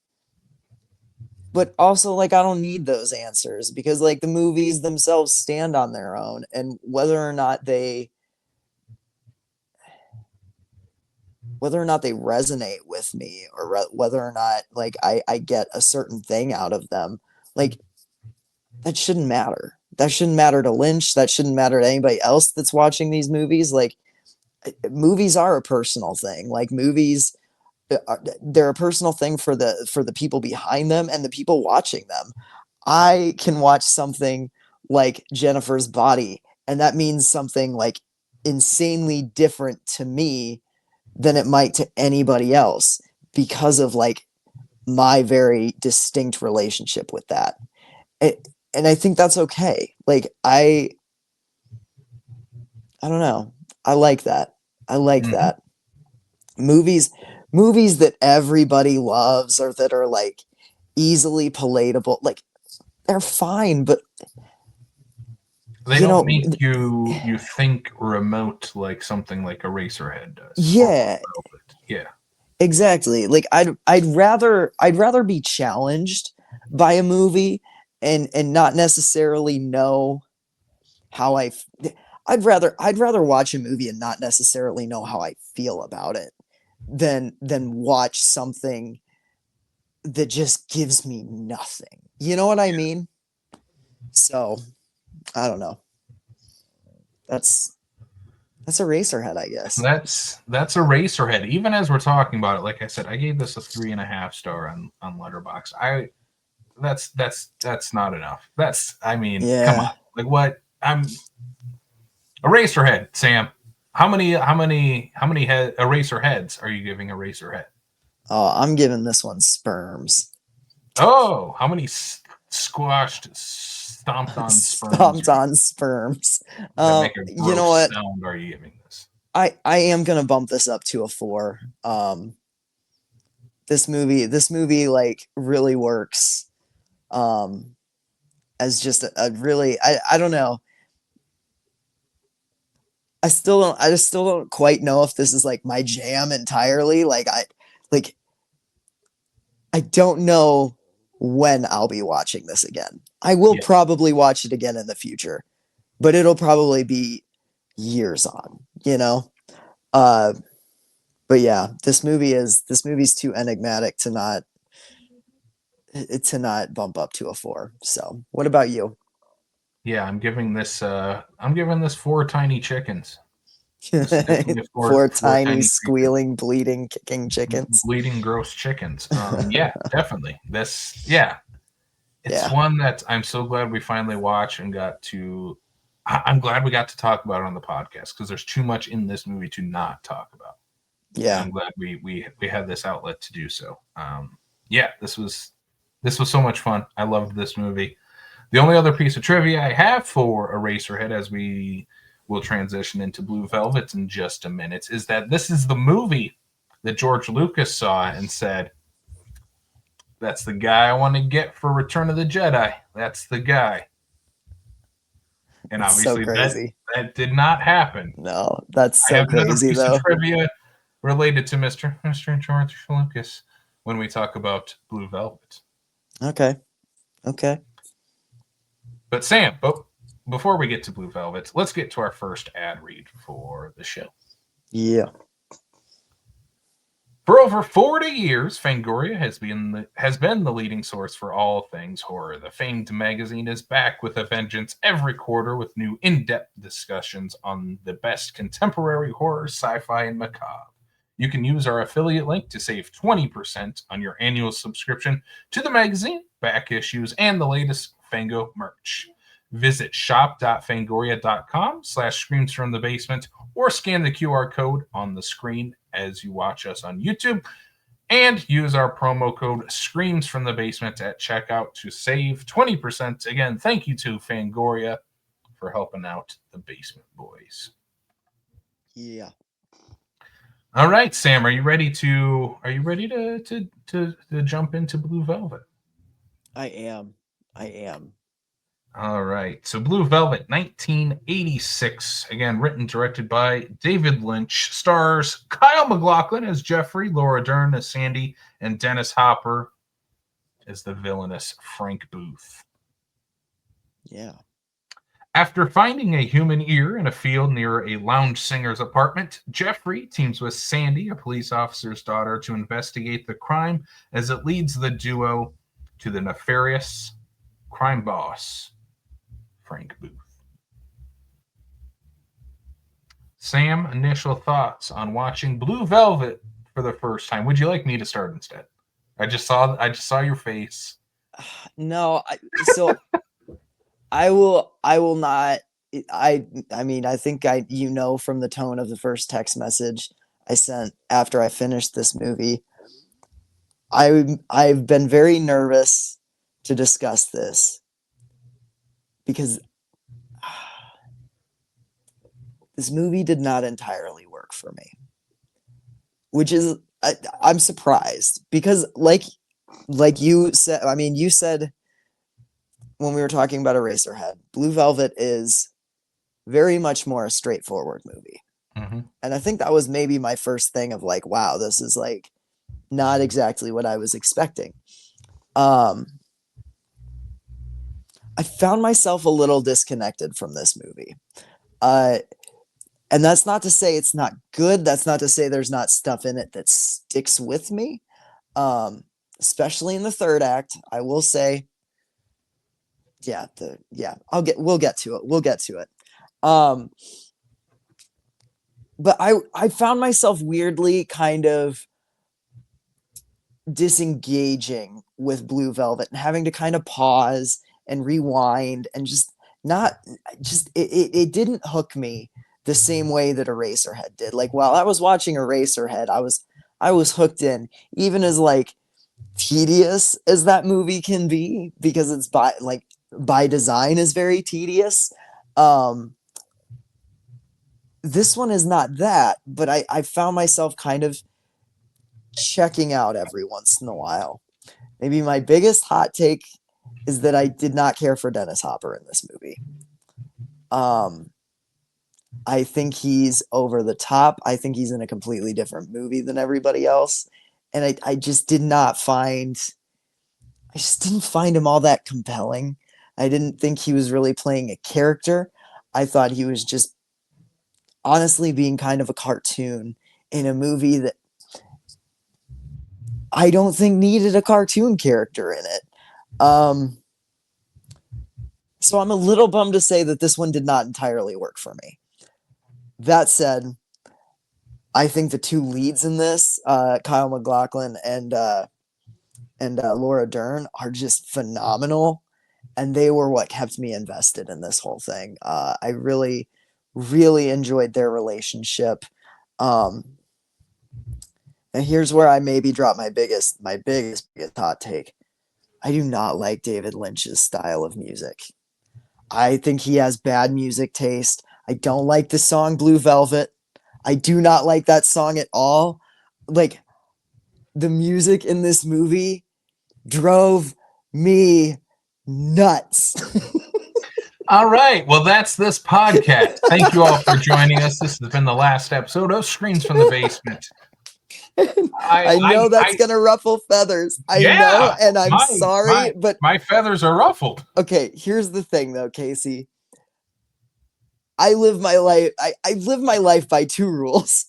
But also, like, I don't need those answers because, like, the movies themselves stand on their own. And whether or not they resonate with me or whether or not, like, I get a certain thing out of them, like, that shouldn't matter. That shouldn't matter to Lynch. That shouldn't matter to anybody else that's watching these movies. Like, movies are a personal thing. Like, movies they're a personal thing for the people behind them and the people watching them. I can watch something like Jennifer's Body, and that means something like insanely different to me than it might to anybody else because of like my very distinct relationship with that. And I think that's okay. Like I don't know. I like that. I like Mm-hmm. that. Movies that everybody loves or that are like easily palatable, like they're fine, but They you don't know, make you think remote like something like Eraserhead does. Or yeah, yeah. exactly. Like I'd rather be challenged by a movie and not necessarily know how I'd rather watch a movie and not necessarily know how I feel about it than watch something that just gives me nothing. You know what I mean? So, I don't know. That's that's Eraserhead, I guess. That's Eraserhead. Even as we're talking about it, like I said, I gave this a 3.5 star on Letterbox. That's not enough. I mean, come on. Yeah. Like what? I'm Eraserhead, Sam. How many Eraser heads are you giving Eraserhead? Oh, I'm giving this one sperms. Oh, how many squashed, stomped on sperms Stomped on sperms. that make a You know gross what? sound are you giving this? I am gonna bump this up to a 4. This movie like really works. Um, as just a really I don't know. I just still don't quite know if this is like my jam entirely. Like I don't know when I'll be watching this again. I will Yeah. probably watch it again in the future, but it'll probably be years on, you know? Uh but yeah, this movie's too enigmatic to not bump up to a 4. So, what about you? Yeah, I'm giving this four tiny chickens. This is definitely a Four four tiny, tiny creatures. squealing, bleeding, kicking chickens. Bleeding gross chickens. Yeah, definitely. Yeah, it's Yeah, one that I'm so glad we finally watched and got to. I'm glad we got to talk about it on the podcast because there's too much in this movie to not talk about, and yeah. I'm glad we had this outlet to do so. Yeah, this was so much fun. I loved this movie. The only other piece of trivia I have for Eraserhead, as we will transition into Blue Velvet in just a minute, is that this is the movie that George Lucas saw and said, "That's the guy I want to get for Return of the Jedi. That's the guy." And That's so obviously crazy. that did not happen. No, that's I so have another crazy piece of though. trivia related to Mr. George Lucas when we talk about Blue Velvet. Okay, okay. But Sam, before we get to Blue Velvet, let's get to our first ad read for the show. Yeah. For over 40 years, Fangoria has been the leading source for all things horror. The famed magazine is back with a vengeance every quarter with new in-depth discussions on the best contemporary horror, sci-fi, and macabre. You can use our affiliate link to save 20% on your annual subscription to the magazine, back issues, and the latest Fango merch. Visit shop.fangoria.com/screams from the basement or scan the QR code on the screen as you watch us on YouTube and use our promo code Screams from the Basement at checkout to save 20%. Again, thank you to Fangoria for helping out the Basement Boys. Yeah. All right, Sam, are you ready to jump into Blue Velvet? I am. I am. All right. So Blue Velvet, 1986. Again, written, directed by David Lynch. Stars Kyle MacLachlan as Jeffrey, Laura Dern as Sandy, and Dennis Hopper as the villainous Frank Booth. Yeah. After finding a human ear in a field near a lounge singer's apartment, Jeffrey teams with Sandy, a police officer's daughter, to investigate the crime as it leads the duo to the nefarious crime boss, Frank Booth. Sam, initial thoughts on watching Blue Velvet for the first time. Would you like me to start instead? I just saw your face. No, so I will not I mean, I think from the tone of the first text message I sent after I finished this movie, I've been very nervous to discuss this because this movie did not entirely work for me, which is I'm surprised because like you said, I mean, you said when we were talking about Eraserhead, Blue Velvet is very much more a straightforward movie. Mm-hmm. And I think that was maybe my first thing of like, wow, this is like not exactly what I was expecting. Um, I found myself a little disconnected from this movie. Uh, and that's not to say it's not good. That's not to say there's not stuff in it that sticks with me. Especially in the third act, I will say, we'll get to it. We'll get to it. But I found myself weirdly kind of disengaging with Blue Velvet and having to kind of pause and rewind and just not just it didn't hook me the same way that Eraserhead did. Like while I was watching Eraserhead, I was hooked in, even as like tedious as that movie can be because it's by design is very tedious. This one is not that, but I found myself kind of checking out every once in a while. Maybe my biggest hot take is that I did not care for Dennis Hopper in this movie. I think he's over the top. I think he's in a completely different movie than everybody else. And I just did not find I just didn't find him all that compelling. I didn't think he was really playing a character. I thought he was just honestly being kind of a cartoon in a movie that I don't think needed a cartoon character in it. So I'm a little bummed to say that this one did not entirely work for me. That said, I think the two leads in this, Kyle MacLachlan and Laura Dern, are just phenomenal, and they were what kept me invested in this whole thing. I really, really enjoyed their relationship. Um, and here's where I maybe drop my biggest hot take. I do not like David Lynch's style of music. I think he has bad music taste. I don't like the song Blue Velvet. I do not like that song at all. Like, the music in this movie drove me nuts. All right. Well, that's this podcast. Thank you all for joining us. This has been the last episode of Screens from the Basement. I know that's gonna ruffle feathers. I know, Yeah, and I'm sorry, but my feathers are ruffled. okay, here's the thing though, Casey. I live my life. I live my life by two rules.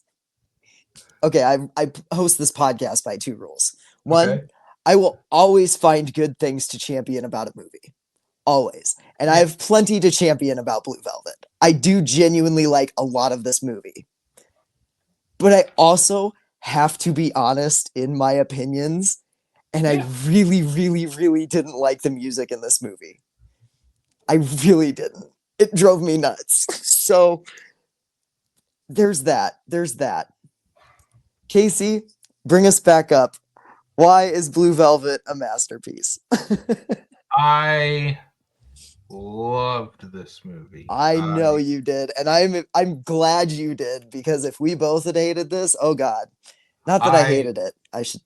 Okay, I host this podcast by two rules. One, Okay. I will always find good things to champion about a movie. Always. And I have plenty to champion about Blue Velvet. I do genuinely like a lot of this movie. But I also have to be honest in my opinions. And I really, really, really didn't like the music in this movie. I really didn't. It drove me nuts. So there's that. There's that. Casey, bring us back up. Why is Blue Velvet a masterpiece? I loved this movie. I know you did, and I'm glad you did, because if we both had hated this, oh god. Not that I hated it. I should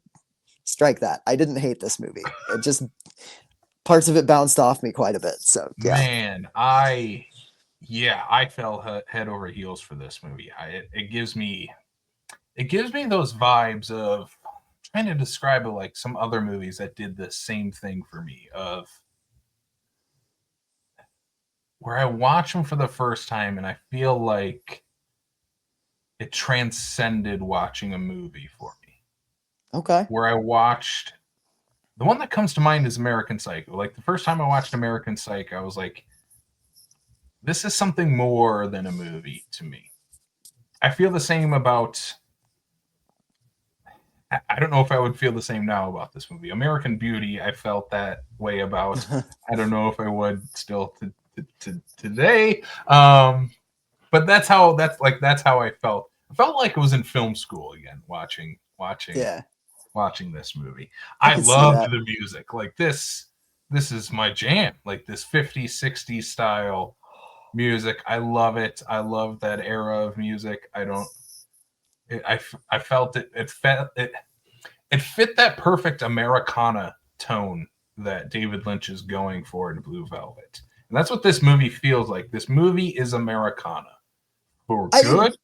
strike that. I didn't hate this movie. It just parts of it bounced off me quite a bit. So yeah. Man, I fell head over heels for this movie. It gives me those vibes of trying to describe it like some other movies that did the same thing for me, of where I watch them for the first time and I feel like it transcended watching a movie for me. Okay. Where I watched, the one that comes to mind is American Psycho. Like, the first time I watched American Psycho, I was like, this is something more than a movie to me. I feel the same about, I don't know if I would feel the same now about this movie. American Beauty, I felt that way about. I don't know if I would still to today. But that's how I felt. I felt like I was in film school again, watching Yeah. watching this movie. I I can see loved that. the music. Like, this is my jam. Like, this 50s, 60s style music. I love it. I love that era of music. I felt it. It fit that perfect Americana tone that David Lynch is going for in Blue Velvet. And that's what this movie feels like. This movie is Americana. For good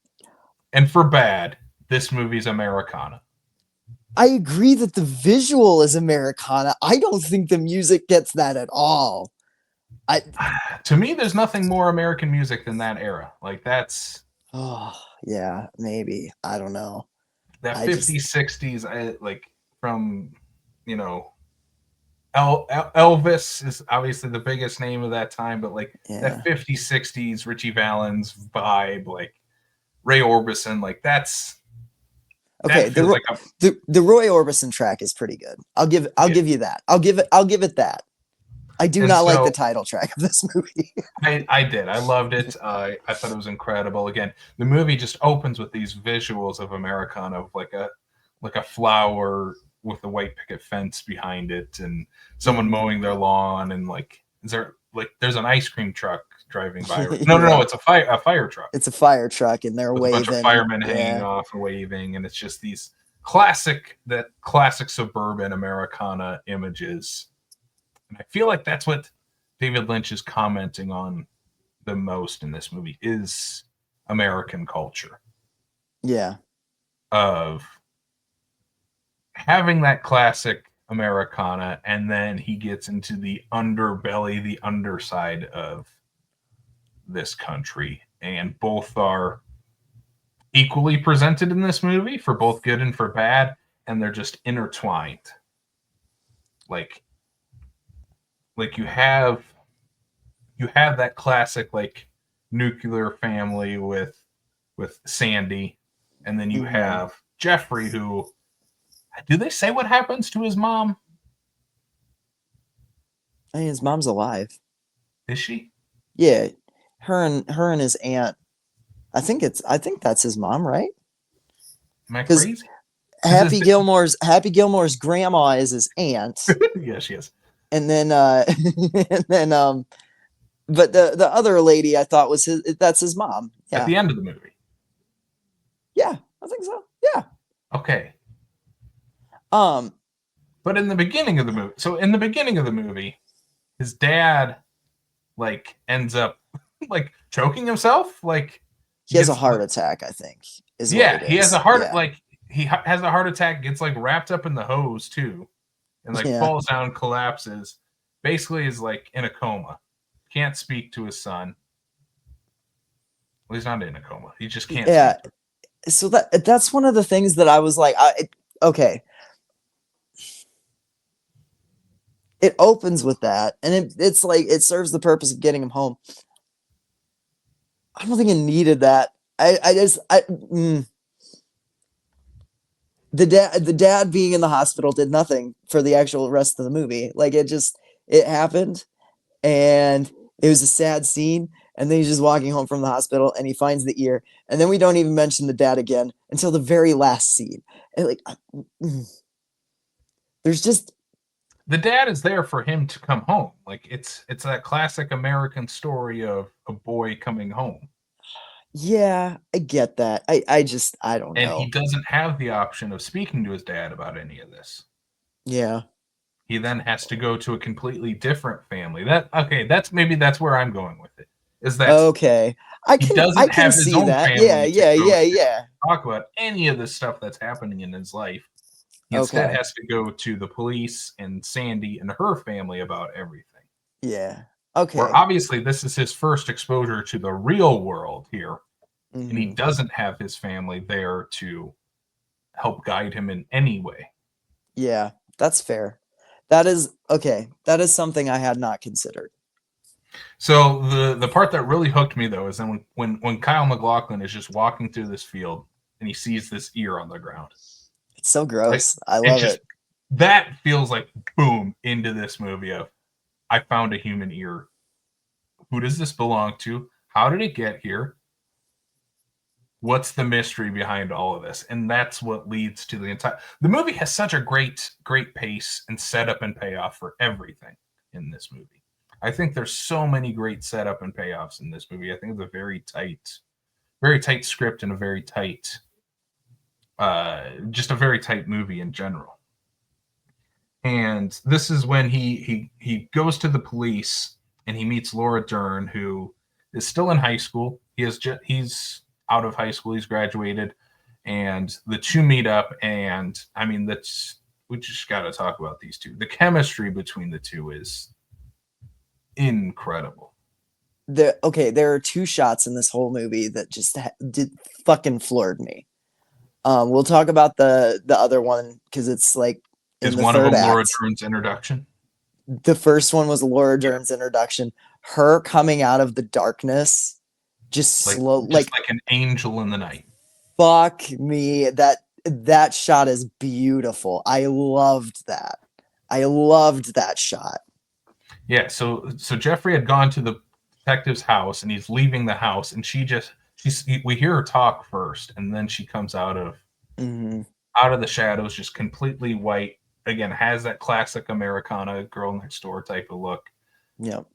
and for bad, this movie's Americana. I agree that the visual is Americana. I don't think the music gets that at all. To me, there's nothing more American music than that era. Like, that's, oh yeah, maybe. I don't know. that I 50s, just 60s, like, from, you know, Elvis is obviously the biggest name of that time, but like that 50s, 60s Richie Valens vibe, like Ray Orbison, like that's okay. that feels like The Roy Orbison track is pretty good. I'll give you that. I'll give it that. I do not like the title track of this movie. I did. I loved it. I thought it was incredible. Again, the movie just opens with these visuals of Americana, of like a flower with a white picket fence behind it, and someone mowing their lawn, and like, there's an ice cream truck driving by. No, it's a fire truck. It's a fire truck, and they're waving. A bunch of firemen hanging off and waving, and it's just these classic suburban Americana images. And I feel like that's what David Lynch is commenting on the most in this movie, is American culture. Yeah. Of having that classic Americana, and then he gets into the underbelly, the underside of this country, and both are equally presented in this movie, for both good and for bad, and they're just intertwined. Like you have you have that classic like nuclear family with Sandy, and then you Hmm. have Jeffrey, who do they say what happens to his mom? I mean, his mom's alive. Is she? Yeah, her and his aunt. I think that's his mom, right? Am I Because crazy? Is Happy Gilmore's grandma is his aunt, yeah, she is. and then and then but the other lady I thought was that's his mom. At Yeah, the end of the movie. yeah, I think so. Yeah. Okay. Um. But in the beginning of the movie, so in the beginning of the movie, his dad like ends up like choking himself. Like he He has a gets heart attack, I think, is what yeah, it he has a is. heart Yeah. like has a heart attack, gets like wrapped up in the hose too, and like Yeah. falls down, collapses. Basically, is like in a coma. Can't speak to his son. Well, he's not in a coma. He just can't Yeah. speak to him. So that's one of the things that I was like, okay, it opens with that, and it's like it serves the purpose of getting him home. I don't think it needed that. I just the dad being in the hospital did nothing for the actual rest of the movie. Like it happened, and it was a sad scene, and then he's just walking home from the hospital, and he finds the ear, and then we don't even mention the dad again until the very last scene. And like, there's just The dad is there for him to come home. Like it's that classic American story of a boy coming home. yeah, I get that. I don't And he know. doesn't have the option of speaking to his dad about any of this. Yeah. He then has to go to a completely different family. That okay, that's where I'm going with it. Is that Okay. he I doesn't can have his see own that. Yeah, family to yeah, go yeah, to yeah. talk about any of the stuff that's happening in his life. He instead Okay. has to go to the police and Sandy and her family about everything. Yeah. Where Okay. obviously this is his first exposure to the real world here, and he Hmm. doesn't have his family there to help guide him in any way. Yeah, that's fair. That is okay. That is something I had not considered. So the part that really hooked me though is then when Kyle MacLachlan is just walking through this field and he sees this ear on the ground. It's so Like gross. I it love just it. that feels like boom into this movie of I found a human ear. Who does this belong to? How did it get here? What's the mystery behind all of this? And that's what leads to the movie has such a great pace and setup and payoff for everything in this movie. I think there's so many great setup and payoffs in this movie. I think it's a very tight script and a very tight just a very tight movie in general. And this is when he goes to the police and he meets Laura Dern, who is still in high school. He's out of high school. He's graduated, and the two meet up. And I mean, that's we just got to talk about these two. The chemistry between the two is incredible. There are two shots in this whole movie that just did fucking floored me. We'll talk about the other one because it's like in Is the one of third them Laura act. Dern's introduction? The first one was Laura Yeah, Dern's introduction. Her coming out of the darkness, just like slow, just like like an angel in the night. fuck me. That shot is beautiful. I loved that. I loved that shot. Yeah, so Jeffrey had gone to the detective's house and he's leaving the house and she's we hear her talk first and then she comes Hmm. out of the shadows just completely white. Again, has that classic Americana girl next door type of look. Yep.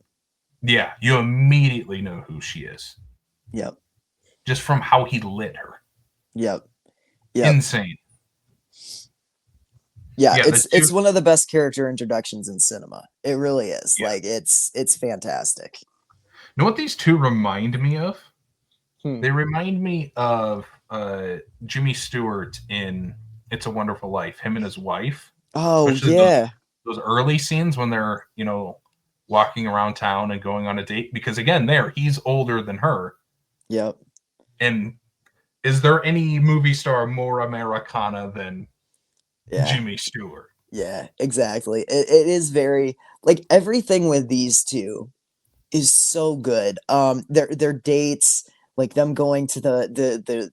Yeah, you immediately know who she is Yep. just from how he lit her. Yep. Yep. Insane. Yeah, Yeah, the it's two one of the best character introductions in cinema. It really is. yeah. Like it's fantastic. You know what these two remind me of? Hmm. They remind me of Jimmy Stewart in It's a Wonderful Life. Him and his wife, Oh especially yeah. those early scenes when they're walking around town and going on a date. Because again, he's older than her. Yep. And is there any movie star more Americana than Yeah. Jimmy Stewart? Yeah, exactly. It is very like everything with these two. is so good. Their dates, like them going to the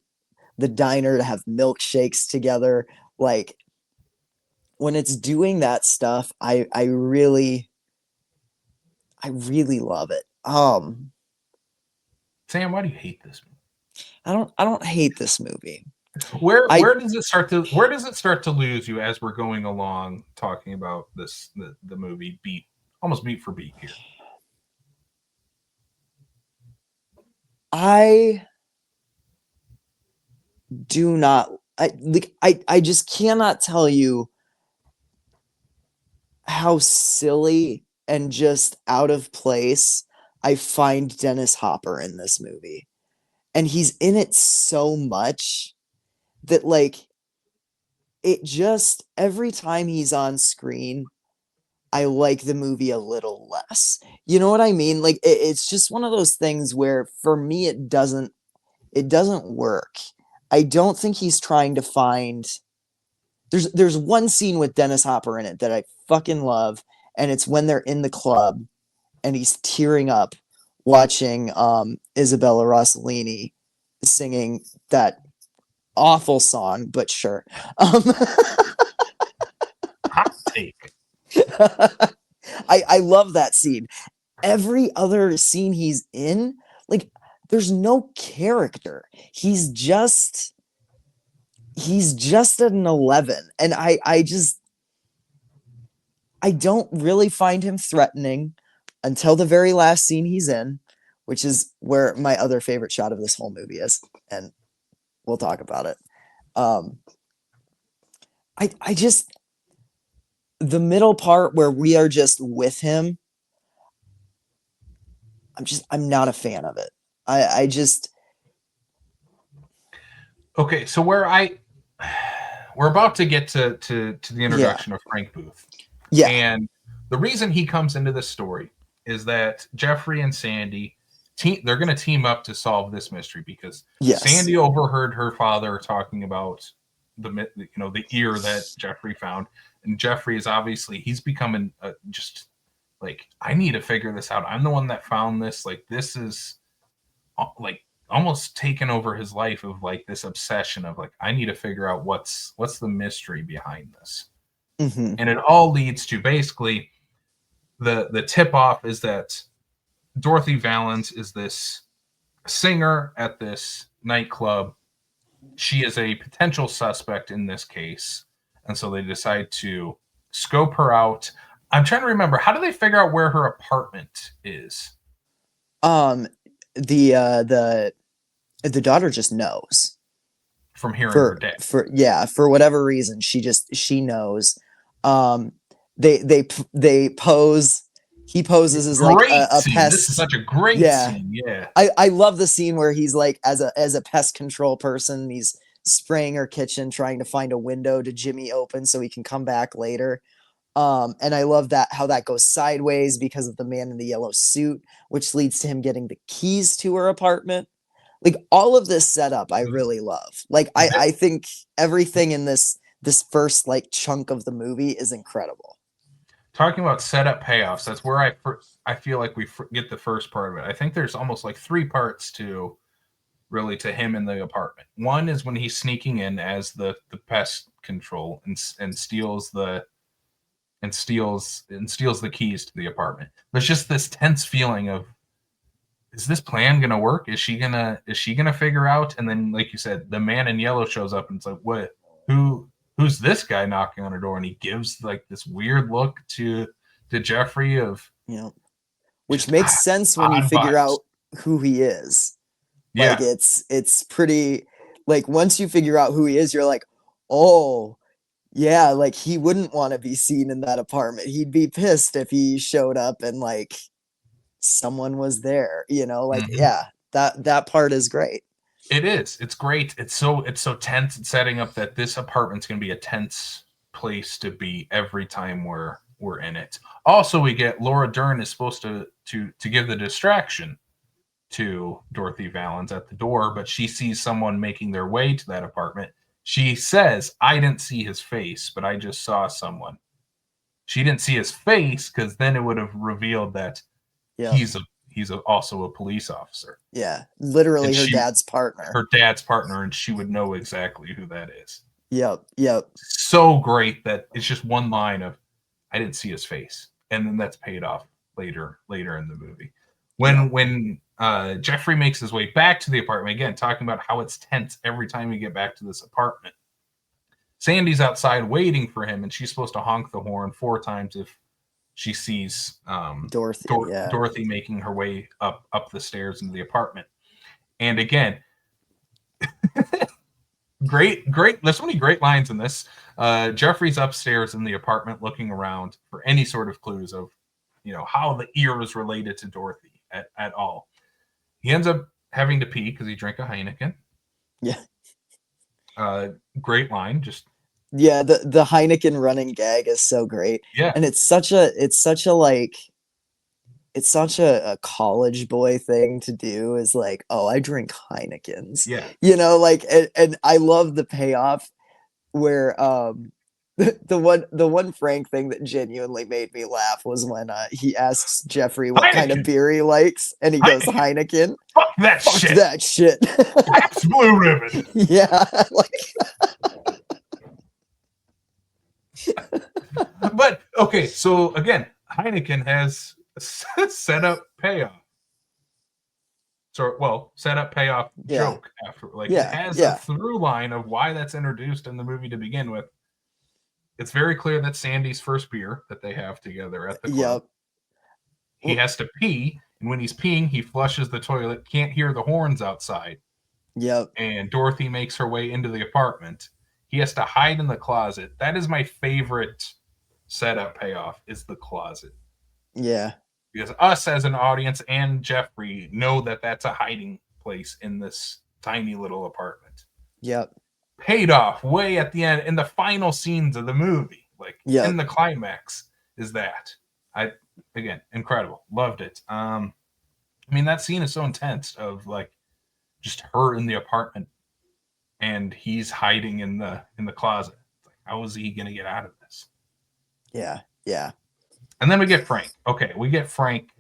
diner to have milkshakes together, like when it's doing that stuff, I really love it. Sam, why do you hate this movie? I don't hate this movie. Where I where does it start to lose you as we're going along talking about the movie almost beat for beat here? I do not I just cannot tell you how silly and just out of place I find Dennis Hopper in this movie. And he's in it so much that like it just every time he's on screen, I like the movie a little less. You know what I mean? Like it's just one of those things where for me it doesn't work. I don't think he's trying to find there's one scene with Dennis Hopper in it that I fucking love, and it's when they're in the club and he's tearing up watching Isabella Rossellini singing that awful song, but sure. Um, Hot take. I love that scene. Every other scene he's in, like there's no character. He's just an 11, and I don't really find him threatening until the very last scene he's in, which is where my other favorite shot of this whole movie is, and we'll talk about it. Um, I just the middle part where we are just with him, I'm not a fan of it. I just Okay, so we're about to get to the yeah, introduction of Frank Booth. yeah, And the reason he comes into this story is that Jeffrey and Sandy they're going to team up to solve this mystery because yes, Sandy overheard her father talking about the ear that Jeffrey found, and Jeffrey is obviously he's becoming just like I need to figure this out. I'm the one that found this. Like this is like almost taken over his life of like this obsession of like I need to figure out what's the mystery behind this, hmm and it all leads to basically the tip off is that Dorothy Valens is this singer at this nightclub. She is a potential suspect in this case, and so they decide to scope her out. I'm trying to remember how do they figure out where her apartment is um, the daughter just knows from hearing her for dad. for whatever reason she knows. Um, they pose. He poses as like Great a scene. This is pest. such a great Yeah, scene. Yeah. I love the scene where he's like as a pest control person, he's spraying her kitchen trying to find a window to jimmy open so he can come back later. And I love that how that goes sideways because of the man in the yellow suit, which leads to him getting the keys to her apartment. Like all of this setup I really love. Like I think everything in this first like chunk of the movie is incredible. Talking about setup payoffs, that's where I feel like we get the first part of it. I think there's almost like three parts to really to him in the apartment. One is when he's sneaking in as the pest control and steals the keys to the apartment. There's just this tense feeling of is this plan gonna work? Is she gonna figure out? And then, like you said, the man in yellow shows up and it's like, what? Who's this guy knocking on her door? And he gives like this weird look to Jeffrey of You know, which just makes sense when you odd figure vibes. out who he is. Like Yeah. it's pretty like once you figure out who he is, you're like, oh yeah, like he wouldn't want to be seen in that apartment. He'd be pissed if he showed up and like someone was there, like Mhm. yeah, that part is great. It is. It's great. It's so tense. It's setting up that this apartment's gonna be a tense place to be every time we're in it. Also, we get Laura Dern is supposed to give the distraction to Dorothy Valens at the door, but she sees someone making their way to that apartment. She says, I didn't see his face, but I just saw someone. She didn't see his face because then it would have revealed that Yep. he's he's also a police officer. Yeah. And Literally her dad's partner. her dad's partner, and she would know exactly who that is. Yep. Yep. So great that it's just one line of, I didn't see his face. And then that's paid off later in the movie. When Jeffrey makes his way back to the apartment, again, talking about how it's tense every time you get back to this apartment. Sandy's outside waiting for him, and she's supposed to honk the horn 4 times if she sees Dorothy making her way up the stairs into the apartment. And again, great. There's so many great lines in this. Jeffrey's upstairs in the apartment looking around for any sort of clues of, how the ear is related to Dorothy at all. He ends up having to pee because he drank a Heineken. Yeah. Great line. Just the Heineken running gag is so great. Yeah. And it's such a college boy thing to do, is like, oh, I drink Heinekens. Yeah. And I love the payoff where the one Frank thing that genuinely made me laugh was when he asks Jeffrey what kind of beer he likes, and he goes, Heineken. Fuck that shit. That's Blue Ribbon. Yeah. But okay, so again, Heineken has set up payoff. Set up payoff joke after. It has a through line of why that's introduced in the movie to begin with. It's very clear that Sandy's first beer that they have together at the club. Yep. He has to pee, and when he's peeing, he flushes the toilet, can't hear the horns outside. Yep. And Dorothy makes her way into the apartment. He has to hide in the closet. That is my favorite setup payoff, is the closet. Yeah. Because us as an audience and Jeffrey know that that's a hiding place in this tiny little apartment. Yep. Paid off way at the end in the final scenes of the movie. In the climax is that. Again, incredible. Loved it. That scene is so intense of just her in the apartment and he's hiding in the closet. How is he gonna get out of this? Yeah. Yeah. And then we get Frank. Okay, we get Frank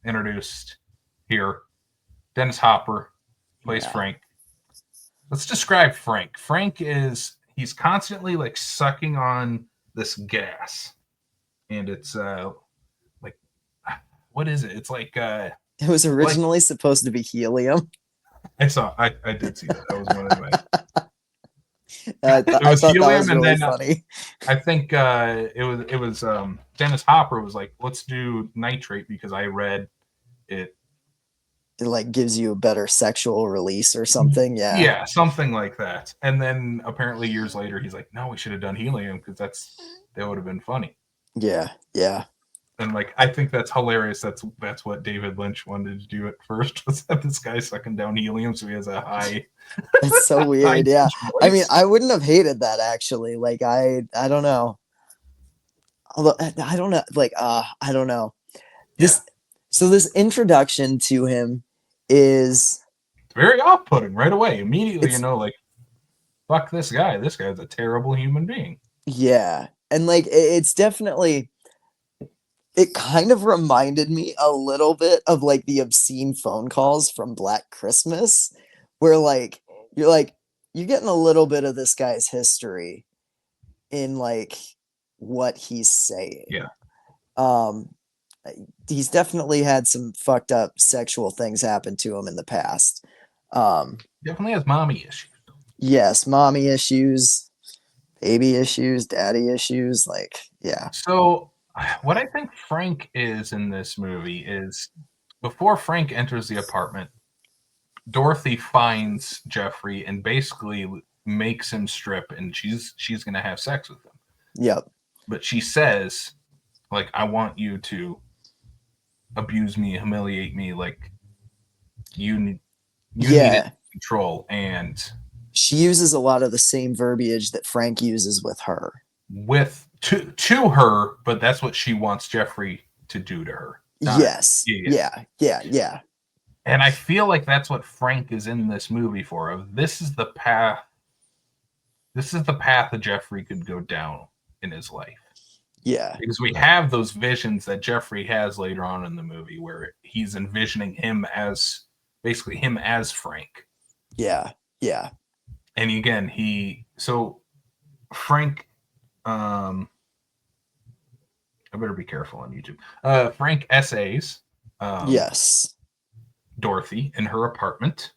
introduced here. Dennis Hopper plays Frank. Let's describe Frank. He's constantly sucking on this gas. And it's what is it? It's it was originally supposed to be helium. I did see that. That was one of my it was helium, and really then funny. I think it was Dennis Hopper was like, let's do nitrate because I read it. It gives you a better sexual release or something. Yeah, something like that. And then apparently years later, he's like, no, we should have done helium because that would have been funny. Yeah. And I think that's hilarious. That's what David Lynch wanted to do at first, was that this guy sucking down helium so he has a high. That's so weird. Yeah. Voice. I wouldn't have hated that actually. I don't know. Although I don't know. I don't know. This introduction to him is very off-putting right away. Immediately, fuck this guy. This guy's a terrible human being. Yeah. And it's definitely, it kind of reminded me a little bit of the obscene phone calls from Black Christmas, where you're getting a little bit of this guy's history in what he's saying. Yeah. He's definitely had some fucked up sexual things happen to him in the past. Definitely has mommy issues. Yes, mommy issues, baby issues, daddy issues. So what I think Frank is in this movie is, before Frank enters the apartment, Dorothy finds Jeffrey and basically makes him strip, and she's going to have sex with him. Yep. But she says, I want you to abuse me, humiliate me, you need control. And she uses a lot of the same verbiage that Frank uses with her. To her, but that's what she wants Jeffrey to do to her. Yes. Yeah. And I feel like that's what Frank is in this movie for. This is the path that Jeffrey could go down in his life. Yeah. Because we have those visions that Jeffrey has later on in the movie where he's envisioning him as basically him as Frank. Yeah. Yeah. And again, Frank, I better be careful on YouTube. Frank essays Yes. Dorothy in her apartment.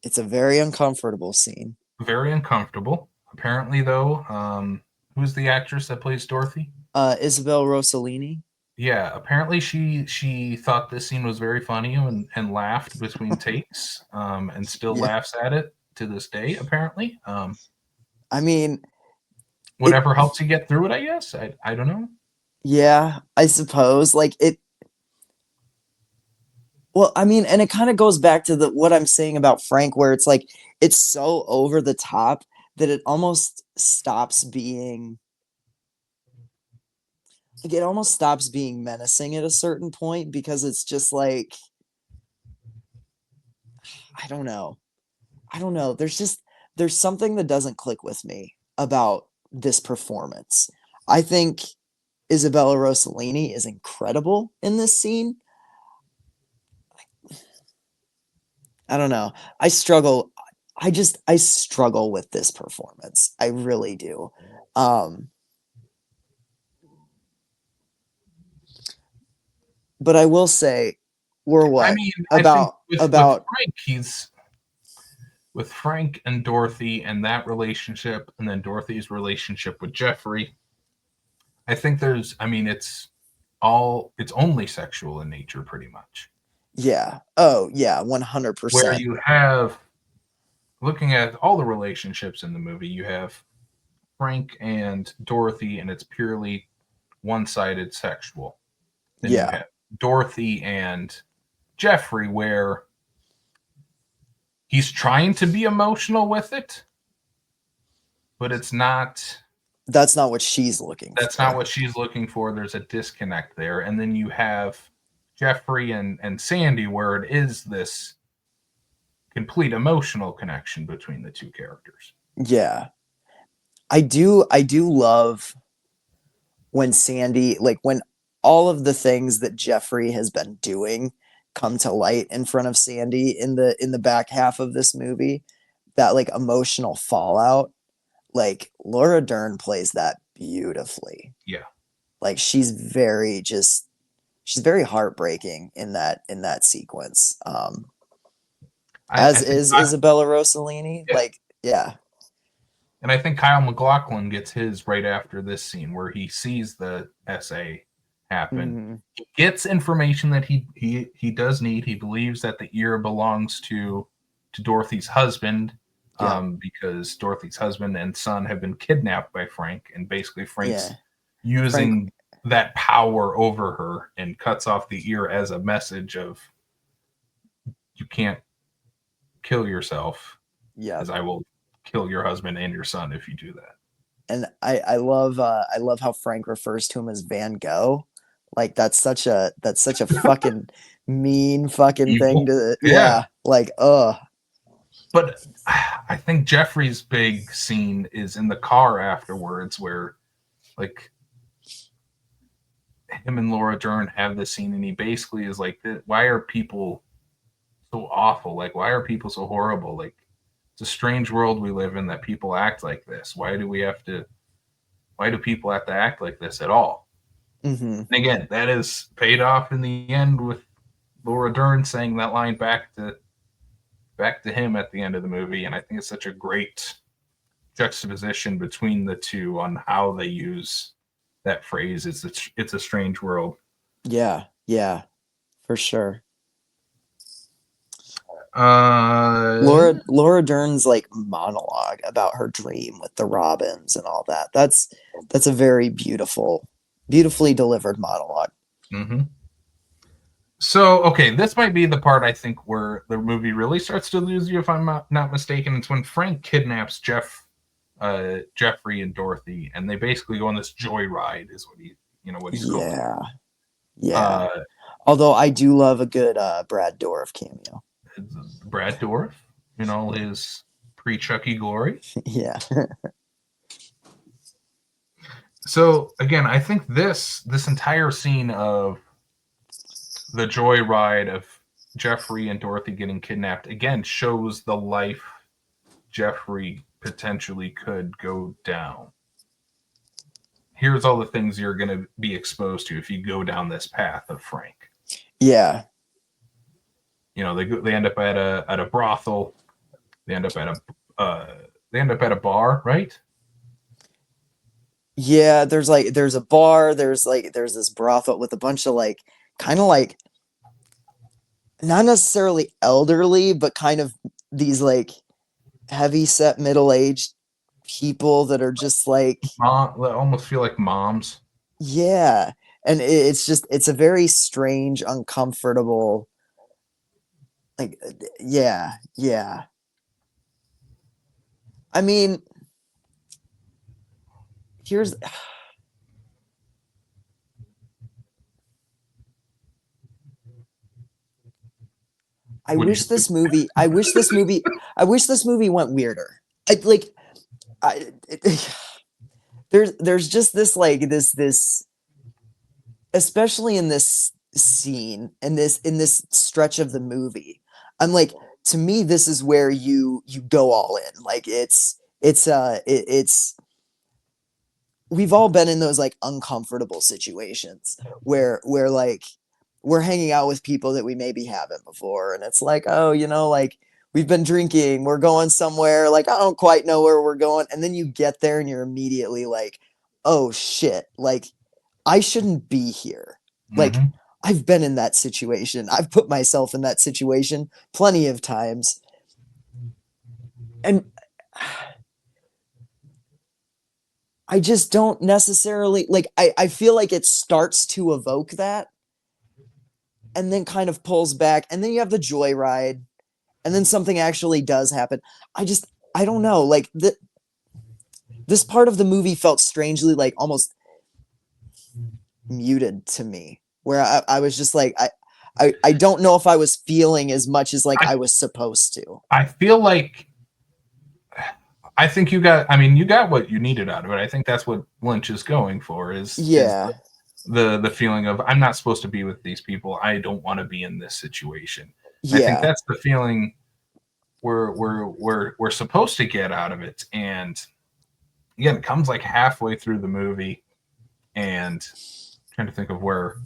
It's a very uncomfortable scene. Very uncomfortable. Apparently, though, who's the actress that plays Dorothy? Isabel Rossellini. Yeah, apparently she thought this scene was very funny and laughed between takes, and still Yeah. laughs at it to this day. Apparently, I mean, it, whatever helps you get through it, I guess. I don't know. yeah, I suppose. Like it, well, I mean, and it kind of goes back to the what I'm saying about Frank, where it's like it's so over the top that it almost stops being like it almost stops being menacing at a certain point because it's just like I don't know. I don't know. There's something that doesn't click with me about this performance. I think Isabella Rossellini is incredible in this scene. I don't know. I struggle. I struggle with this performance. I really do. Um, but I will say, we're I what mean, I think about with about Frank, he's with Frank and Dorothy and that relationship, and then Dorothy's relationship with Jeffrey. I think I mean, it's only sexual in nature, pretty much. yeah. Oh yeah, Where 100%. you have, looking at all the relationships in the movie, you have Frank and Dorothy, and it's purely one sided sexual. Then you Yeah, have Dorothy and Jeffrey, where he's trying to be emotional with it, but that's not what she's looking that's not for. what she's looking for. There's a disconnect there. And then you have Jeffrey and Sandy, where it is this complete emotional connection between the two characters. Yeah. I do love when Sandy, like when all of the things that Jeffrey has been doing come to light in front of Sandy in the back half of this movie, that like emotional fallout, like Laura Dern plays that beautifully. Yeah. Like she's very heartbreaking in that sequence. As I think is Isabella Rossellini. yeah. Like, yeah. And I think Kyle MacLachlan gets his right after this scene where he sees the essay happen. Hmm. He gets information that he does need. He believes that the ear belongs to Dorothy's husband, Yep. because Dorothy's husband and son have been kidnapped by Frank, and basically Yeah. Frank's Frank. using that power over her and cuts off the ear as a message of you can't kill yourself, Yep. because I will kill your husband and your son if you do that. And I love how Frank refers to him as Van Gogh. Like that's such a fucking mean fucking thing Evil. to Yeah. yeah, like ugh. But I think Jeffrey's big scene is in the car afterwards, where like him and Laura Dern have this scene, and he basically is like, "Why are people so awful? Like, why are people so horrible? Like, it's a strange world we live in that people act like this. Why do we have to? Why do people have to act like this at all?" Hmm. And again, that is paid off in the end with Laura Dern saying that line back to him at the end of the movie, and I think it's such a great juxtaposition between the two on how they use that phrase. It's a strange world. Yeah, yeah, for sure. Uh, Laura Dern's like monologue about her dream with the robins and all that. That's a very beautifully delivered monologue. mhm. So okay, this might be the part I think where the movie really starts to lose you, if I'm not mistaken. It's when Frank kidnaps Jeffrey and Dorothy, and they basically go on this joyride, is what he's calling it. Yeah, yeah. Uh, Although I do love a good Brad Dourif cameo. Brad Dourif, his pre Chucky glory. Yeah. So again, I think this entire scene of the joyride of Jeffrey and Dorothy getting kidnapped again shows the life Jeffrey potentially could go down. Here's all the things you're going to be exposed to if you go down this path of Frank. Yeah. You know, they end up at a brothel. They end up at a they end up at a bar, right? Yeah, there's a bar, there's this brothel with a bunch of like kind of like not necessarily elderly, but kind of these like heavy set middle-aged people that are just like, Mom, almost feel like moms. yeah. And it's just it's a very strange, uncomfortable, like, yeah, yeah. I mean, here's I What do you wish think? this movie I wish this movie went weirder. I like I there's just this like this especially in this scene in this stretch of the movie. I'm like, to me this is where you go all in. Like it's we've all been in those like uncomfortable situations where like we're hanging out with people that we maybe haven't before, and it's like, oh, like we've been drinking, we're going somewhere, like I don't quite know where we're going, and then you get there and you're immediately like, oh shit, like I shouldn't be here. Like, Mm-hmm. I've been in that situation, I've put myself in that situation plenty of times, and I just don't necessarily like I feel like it starts to evoke that and then kind of pulls back, and then you have the joyride, and then something actually does happen. I don't know, like this part of the movie felt strangely like almost muted to me, where I was just like I don't know if I was feeling as much as like I I was supposed to. I feel like I think you got. I mean, you got what you needed out of it. I think that's what Lynch is going for. Is Yeah, the feeling of I'm not supposed to be with these people. I don't want to be in this situation. And I think yeah, that's the feeling we're supposed to get out of it. And again, it comes like halfway through the movie, and I'm trying to think of where.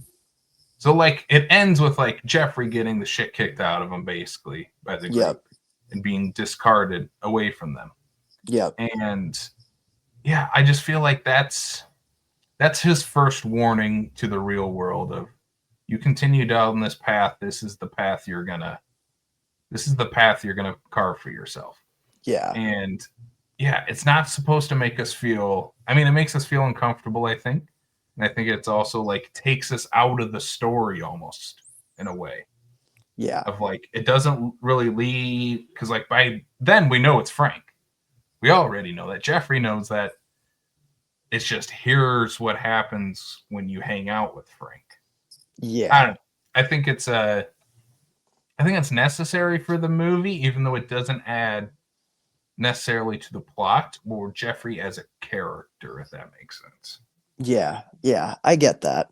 So like it ends with like Jeffrey getting the shit kicked out of him basically by the yep, group and being discarded away from them. yep, And yeah, I just feel like that's his first warning to the real world of you continue down this path, this is the path you're gonna carve for yourself. yeah, And yeah, it's not supposed to make us feel, I mean, it makes us feel uncomfortable, I think. And I think it's also like takes us out of the story almost in a way yeah, of like it doesn't really lead because like by then we know it's Frank. We already know that. Jeffrey knows that. It's just here's what happens when you hang out with Frank. I yeah, don't know. I think it's I think it's necessary for the movie, even though it doesn't add necessarily to the plot or Jeffrey as a character, if that makes sense. yeah, yeah. I get that.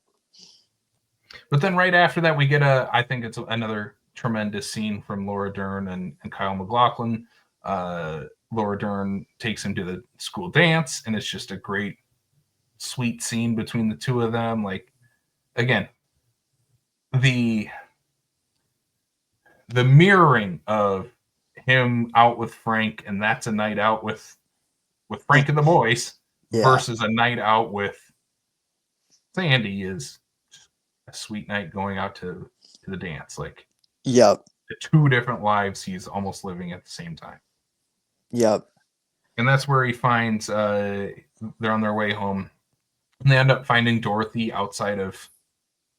But then right after that, we get I think it's another tremendous scene from Laura Dern and Kyle MacLachlan. Laura Dern takes him to the school dance, and it's just a great, sweet scene between the two of them. Like, again, the the mirroring of him out with Frank, and that's a night out with Frank and the boys Yeah, versus a night out with Sandy is a sweet night going out to the dance. Like yep, the two different lives he's almost living at the same time. yep, And that's where he finds they're on their way home and they end up finding Dorothy outside of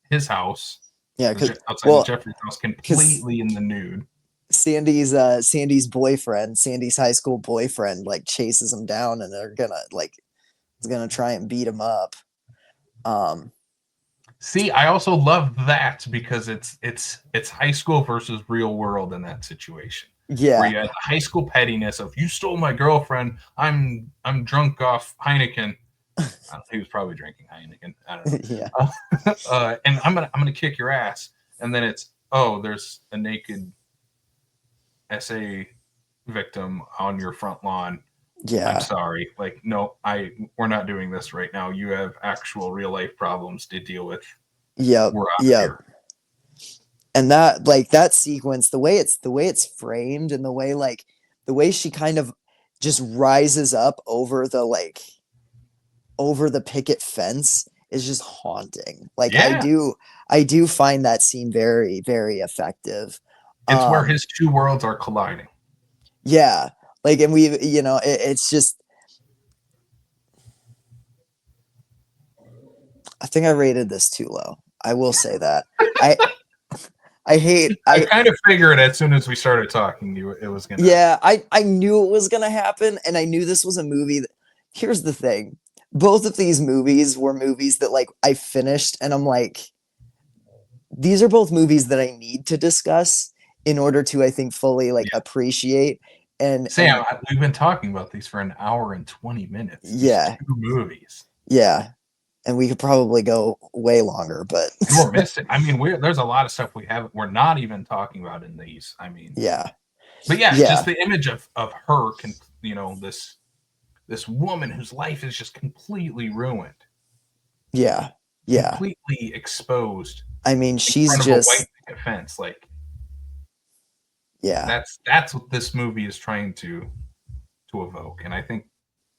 his house, yeah. Because outside of well, Jeffrey's house, because completely in the nude. Sandy's boyfriend, Sandy's high school boyfriend, like chases him down, and they're gonna like is gonna try and beat him up. Um, See, I also love that because it's high school versus real world in that situation. Where yeah, you had the high school pettiness of you stole my girlfriend, I'm drunk off Heineken, He was probably drinking Heineken. I don't know. Yeah. And I'm gonna kick your ass. And then it's, oh, there's a naked SA victim on your front lawn. I'm Yeah. sorry. Like, no, we're not doing this right now. You have actual real life problems to deal with. Yep. We're out of Yep. here. And that, like, that sequence, the way it's framed, and the way she kind of just rises up over the picket fence is just haunting. Like, I Yeah. do I do find that scene very, very effective. It's where Um his two worlds are colliding. yeah. Like, and it's just, I think I rated this too low. I will say that. I I hate I I kind of figured as soon as we started talking, it was gonna. Yeah, I knew it was gonna happen, and I knew this was a movie that, here's the thing. Both of these movies were movies that, like, I finished and I'm like, these are both movies that I need to discuss in order to, I think, fully, like, Yeah. appreciate Sam, and we've been talking about these for an hour and 20 minutes. These yeah, two movies. yeah. And we could probably go way longer, but And we're missing. I mean, there's a lot of stuff we're not even talking about in these. I mean, yeah. but yeah, just Yeah. the image of her this woman whose life is just completely ruined, Yeah. Yeah. completely exposed I mean, in she's front of a white just, picket fence. Like, yeah. that's what this movie is trying to evoke. And I think,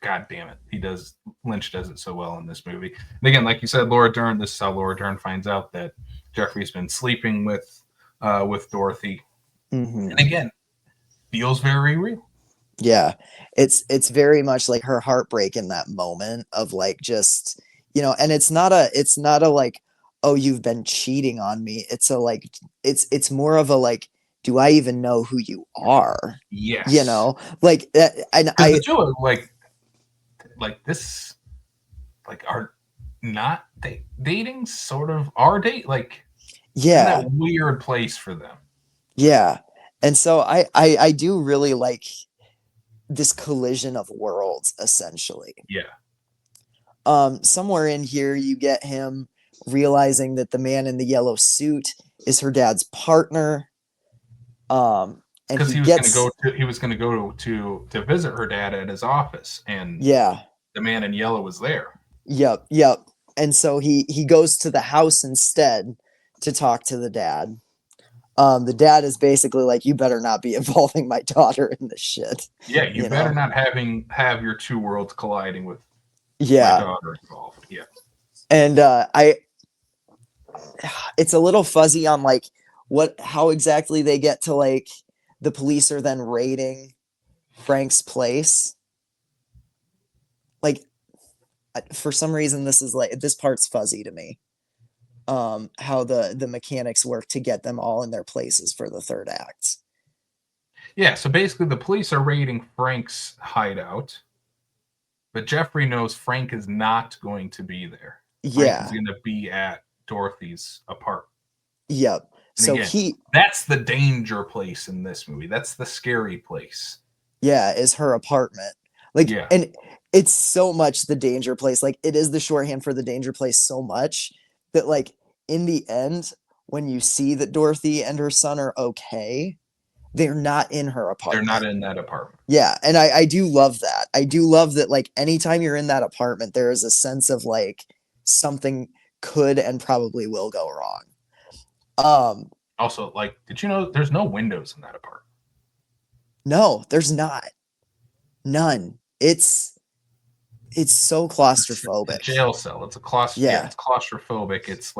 God damn it, Lynch does it so well in this movie. And again, like you said, Laura Dern, this is how Laura Dern finds out that Jeffrey's been sleeping with Dorothy. And Mhm. again, feels very real. Yeah. It's very much like her heartbreak in that moment of, like, just, and it's not a like, oh, you've been cheating on me. It's a, like, it's more of a, like, do I even know who you are? Yes. Like that, and Because the two are like this, like, are not dating, sort of are date, like, in that yeah, weird place for them. yeah. And so I do really like this collision of worlds, essentially. Yeah. Somewhere in here, you get him realizing that the man in the yellow suit is her dad's partner. And Because he gets, he was gonna go to visit her dad at his office, and yeah, the man in yellow was there. yep, yep. And so he goes to the house instead to talk to the dad. The dad is basically like, you better not be involving my daughter in this shit, Yeah, you you better know? not have your two worlds colliding with my Yeah. daughter involved. Yeah. And it's a little fuzzy on, like, how exactly they get to, like, the police are then raiding Frank's place. Like, for some reason, this part's fuzzy to me. How the mechanics work to get them all in their places for the third act. Yeah, so basically the police are raiding Frank's hideout, but Jeffrey knows Frank is not going to be there. Frank is Yeah. going to be at Dorothy's apartment. Yep. And So again, that's the danger place in this movie. That's the scary place. yeah, is her apartment. Like, Yeah. and it's so much the danger place. Like, it is the shorthand for the danger place so much that, like, in the end, when you see that Dorothy and her son are okay, they're not in her They're not apartment. in that apartment. Yeah, and I do love that. I do love that, like, anytime you're in that apartment, there is a sense of, like, something could and probably will go wrong. Um, Also, like, did you know there's no windows in that apartment? no, there's not. None. It's so It's a claustrophobic. jail cell. Yeah, Yeah. it's claustrophobic. It's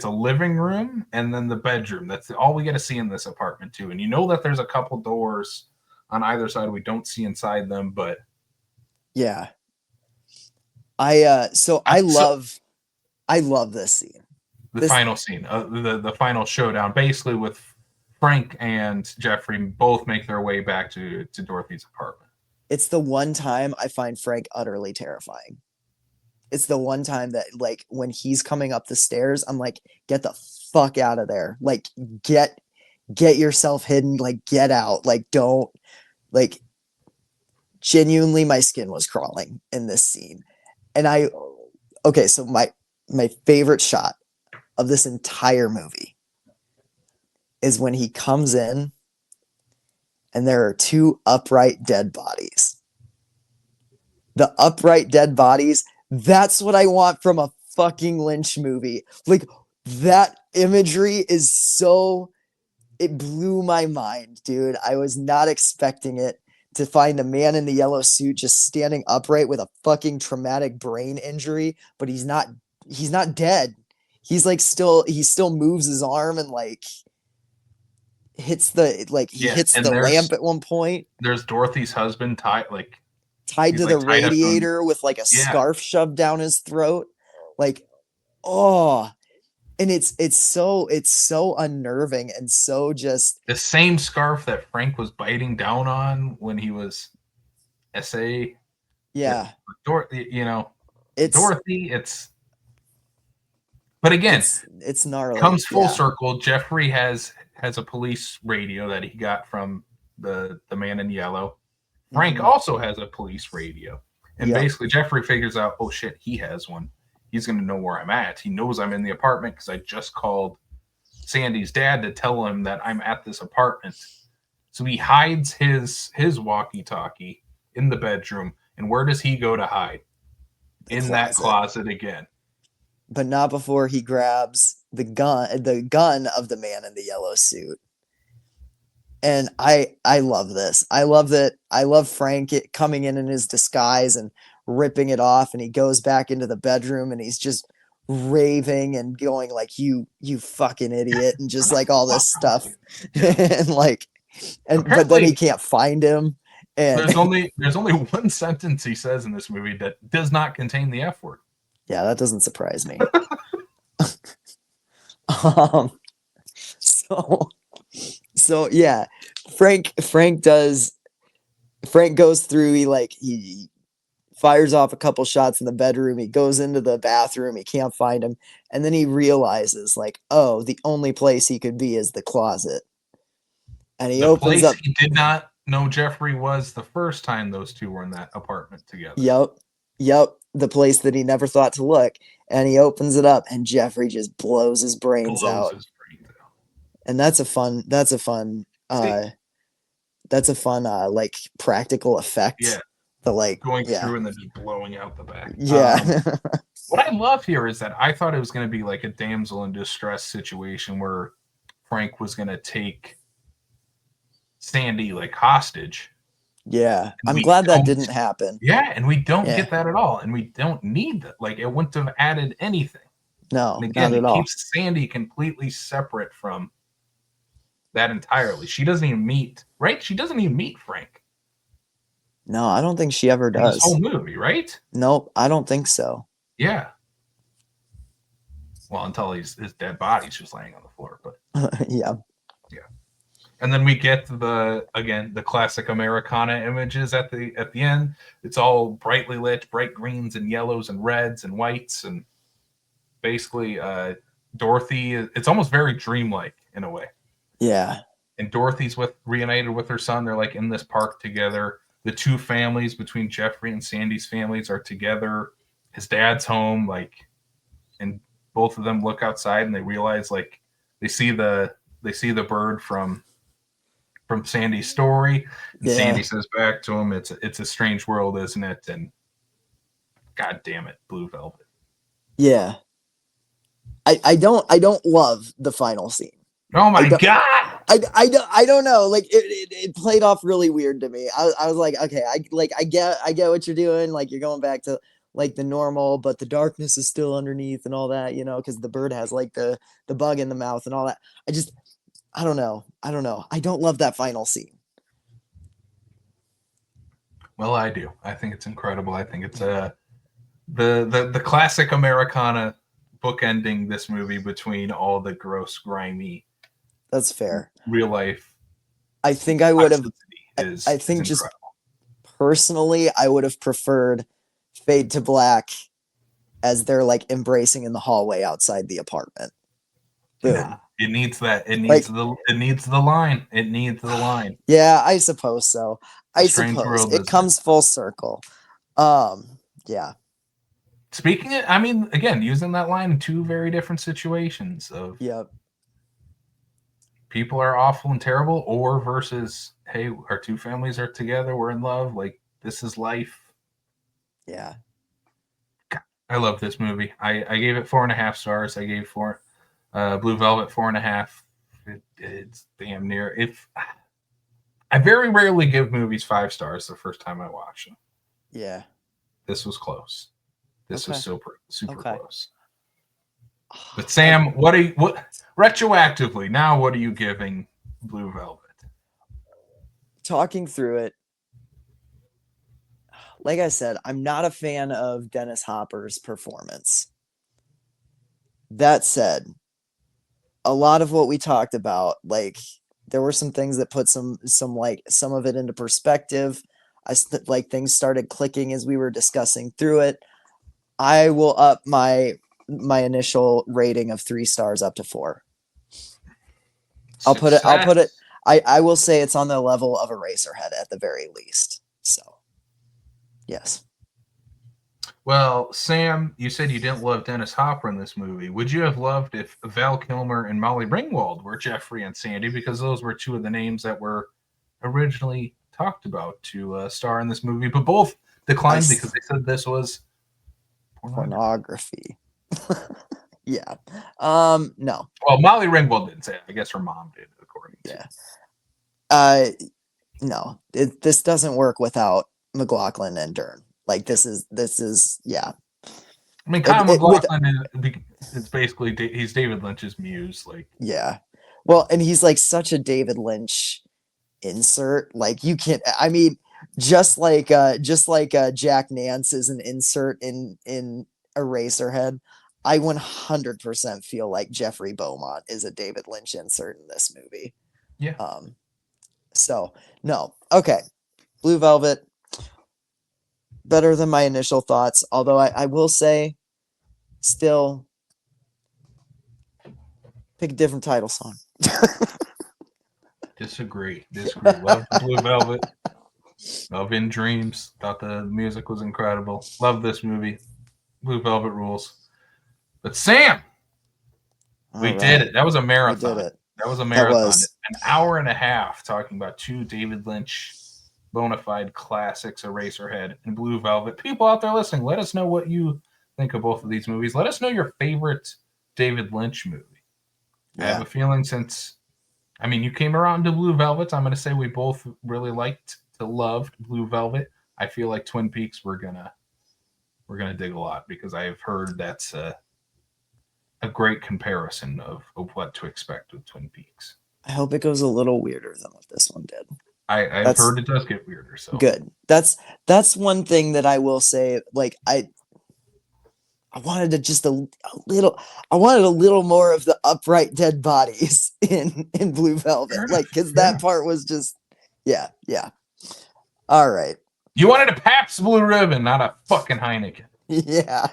a living room and then the bedroom. That's all we get to see in this apartment too. And you know that there's a couple doors on either side. We don't see inside them, but Yeah. So I, so I love this scene. the This final scene, the final showdown, basically with Frank and Jeffrey both make their way back to Dorothy's apartment. It's the one time I find Frank utterly terrifying. It's the one time that, like, when he's coming up the stairs, I'm like, get the fuck out of there. Like, get yourself hidden, like, get out. Like, don't, like, genuinely my skin was crawling in this scene. And so my favorite shot of this entire movie is when he comes in and there are two upright dead bodies. The upright dead bodies, that's what I want from a fucking Lynch movie. Like, that imagery is so, it blew my mind, dude. I was not expecting it, to find a man in the yellow suit just standing upright with a fucking traumatic brain injury, but he's not dead. He's like he still moves his arm and like he Yeah, hits and the lamp at one point, there's Dorothy's husband tied he's to like the tied up to him. radiator with like a Yeah, scarf shoved down his throat. Like, oh, and it's so unnerving and so just, the same scarf that Frank was biting down on when he was SA. Yeah, yeah, it's Dorothy. But again, it's gnarly. comes full Yeah. circle. Jeffrey has a police radio that he got from the man in yellow. Frank Mhm. also has a police radio, and Yep. basically Jeffrey figures out, oh shit, he has one. He's going to know where I'm at. He knows I'm in the apartment because I just called Sandy's dad to tell him that I'm at this apartment. So he hides his walkie-talkie in the bedroom, and where does he go to hide? In that closet again. But not before he grabs the gun of the man in the yellow suit. And I love this. I love that. I love Frank coming in his disguise and ripping it off, and he goes back into the bedroom and he's just raving and going like, you fucking idiot, and just like all this stuff. Yeah. And like, but then Apparently, he can't find him. And there's only one sentence he says in this movie that does not contain the F word. yeah, that doesn't surprise me. um so yeah, Frank goes through, he fires off a couple shots in the bedroom, he goes into the bathroom, he can't find him, and then he realizes like, oh, the only place he could be is the closet. And he The opens place up, he did not know Jeffrey was the first time those two were in that apartment together. yep, the place that he never thought to look, and he opens it up and Jeffrey just blows his brains out. And that's a fun like practical effect. Yeah. The like Going yeah. through and then just blowing out the back. Yeah. What I love here is that I thought it was going to be like a damsel in distress situation where Frank was going to take Sandy like hostage. Yeah. I'm glad that didn't happen. Yeah, and we don't get that at all. And we don't need that. Like, it wouldn't have added anything. No, and again, not at all. It keeps Sandy completely separate from that entirely. She doesn't even meet, right? She doesn't even meet Frank. No, I don't think she ever does. In this whole movie, right? Nope, I don't think so. Yeah. Well, until his dead body's just laying on the floor, but yeah. Yeah. And then we get the classic Americana images at the end. It's all brightly lit, bright greens and yellows and reds and whites, and basically Dorothy, it's almost very dreamlike in a way. Yeah. And Dorothy's reunited with her son. They're like in this park together. The two families between Jeffrey and Sandy's families are together. His dad's home, and both of them look outside and they realize they see the bird from Sandy's story. And Sandy says back to him, it's a strange world, isn't it? And God damn it, Blue Velvet. Yeah. I don't love the final scene. Oh my God. I don't know. Like it played off really weird to me. I was like, okay, I get what you're doing. Like you're going back to like the normal, but the darkness is still underneath and all that, because the bird has like the bug in the mouth and all that. I don't know. I don't love that final scene. Well, I do. I think it's incredible. I think it's the classic Americana bookending this movie between all the gross, grimy. That's fair. Real life. I think I would have. I think just personally, I would have preferred Fade to Black as they're like embracing in the hallway outside the apartment. Boom. It needs that. It Like, needs the. It needs the line. It needs the line. yeah, I suppose so. A I strange suppose world, it isn't it? comes full circle. Yeah, Speaking it, I mean, again, using that line in two very different situations of yep, people are awful and terrible, or versus, hey, our two families are together, we're in love, like this is life. yeah. God, I love this movie. I gave it 4.5 stars. I gave Blue Velvet 4.5. It's damn near. If I very rarely give movies 5 stars the first time I watch them. Yeah. This was close. This was Okay. super Okay. close. But Sam, what retroactively now? What are you giving Blue Velvet? Talking through it, like I said, I'm not a fan of Dennis Hopper's performance. That said, a lot of what we talked about, like there were some things that put some of it into perspective. Like things started clicking as we were discussing through it. I will up my initial rating of 3 stars up to 4. I'll put it. Success. I will say it's on the level of Eraserhead at the very least. So, yes. Well, Sam, you said you didn't love Dennis Hopper in this movie. Would you have loved if Val Kilmer and Molly Ringwald were Jeffrey and Sandy? Because those were two of the names that were originally talked about to star in this movie, but both declined because they said this was pornography. Yeah. No. Well, Molly Ringwald didn't say it. I guess her mom did, according to. Yeah. No. This doesn't work without McLaughlin and Dern. Like this is yeah. I mean, Kyle MacLachlan is basically he's David Lynch's muse. Like, yeah. Well, and he's like such a David Lynch insert. Like you can't. I mean, just like Jack Nance is an insert in Eraserhead. I 100% feel like Jeffrey Beaumont is a David Lynch insert in this movie. yeah. So no. Okay. Blue Velvet. Better than my initial thoughts. Although I will say, still pick a different title song. Disagree. Love the Blue Velvet. Love In Dreams. Thought the music was incredible. Love this movie. Blue Velvet rules. But Sam, we did it. That was a marathon. We did it. That was a marathon. Was. An hour and a half talking about two David Lynch bona fide classics, Eraserhead and Blue Velvet. People out there listening, let us know what you think of both of these movies. Let us know your favorite David Lynch movie. Yeah. I have a feeling since, I mean, you came around to Blue Velvet, I'm going to say we both really loved Blue Velvet. I feel like Twin Peaks we're gonna dig a lot because I've heard that's a great comparison of what to expect with Twin Peaks. I hope it goes a little weirder than what this one did. I've heard it does get weirder. So good. That's one thing that I will say. Like I wanted just a little. I wanted a little more of the upright dead bodies in Blue Velvet, like because that part was just yeah. All right. You wanted a Pabst Blue Ribbon, not a fucking Heineken. Yeah.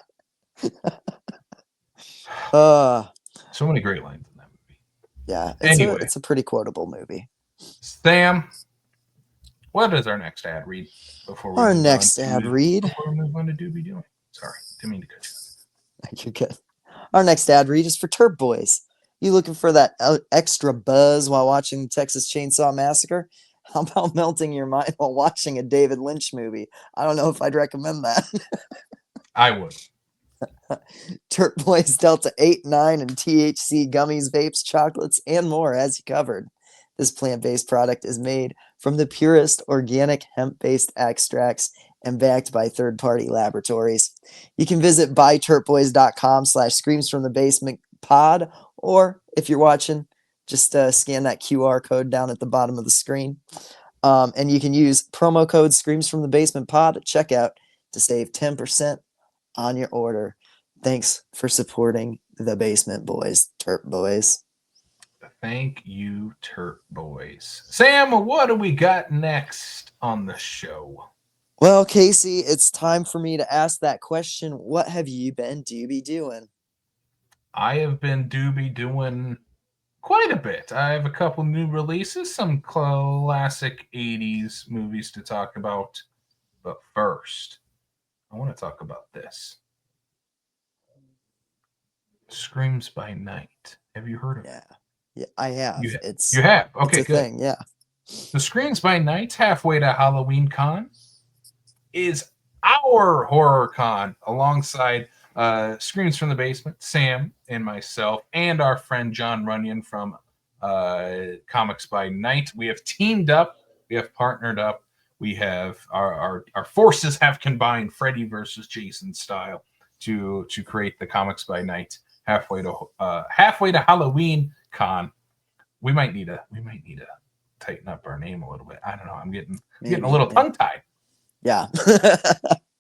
So many great lines in that movie. Yeah. It's a pretty quotable movie. Sam, what is our next ad read before we Before we move on to Doobie Doing? Sorry, didn't mean to cut you. You're good. Our next ad read is for Turp Boys. You looking for that extra buzz while watching the Texas Chainsaw Massacre? How about melting your mind while watching a David Lynch movie? I don't know if I'd recommend that. I would. Turp Boys Delta 8, 9, and THC gummies, vapes, chocolates, and more has you covered. This plant-based product is made from the purest organic hemp-based extracts and backed by third-party laboratories. You can visit buyturpboys.com/screamsfromthebasement-pod, or if you're watching, just scan that QR code down at the bottom of the screen. And you can use promo code screamsfromthebasement-pod at checkout to save 10% on your order. Thanks for supporting the Basement Boys, Turp Boys. Thank you, Turp Boys. Sam, what do we got next on the show? Well, Casey, it's time for me to ask that question. What have you been doobie doing? I have been doobie doing quite a bit. I have a couple new releases, some classic 80s movies to talk about. But first, I want to talk about this. Screams by Night. Have you heard of it? Yeah. Yeah, I have. You have? It's Okay, a good. thing, yeah. The Screams by Night, halfway to Halloween Con, is our horror con alongside Screams from the Basement, Sam and myself, and our friend John Runyon from Comics by Night. We have teamed up, we have partnered up, we have our forces have combined Freddy versus Jason style to create the Comics by Night halfway to Halloween Con. We might need to tighten up our name a little bit. I don't know. I'm getting a little tongue tied. Yeah.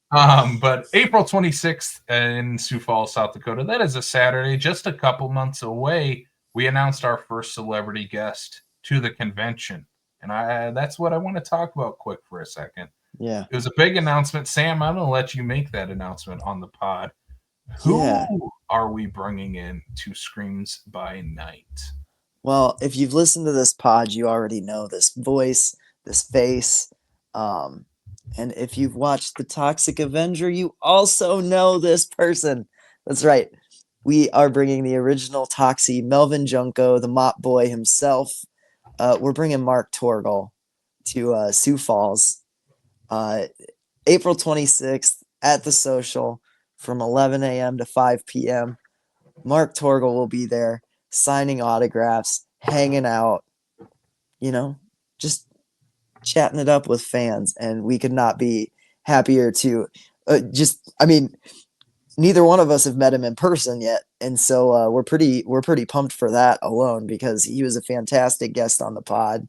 But April 26th in Sioux Falls, South Dakota, that is a Saturday, just a couple months away. We announced our first celebrity guest to the convention. And that's what I want to talk about quick for a second. Yeah. It was a big announcement. Sam, I'm going to let you make that announcement on the pod. Yeah. Who are we bringing in to Screams by Night? Well, if you've listened to this pod, you already know this voice, this face. And if you've watched The Toxic Avenger, you also know this person. That's right. We are bringing the original Toxie, Melvin Junko, the mop boy himself. We're bringing Mark Torgel to Sioux Falls, April 26th at the Social from 11 a.m. to 5 p.m. Mark Torgel will be there signing autographs, hanging out, just chatting it up with fans. And we could not be happier to neither one of us have met him in person yet. And so we're pretty pumped for that alone because he was a fantastic guest on the pod.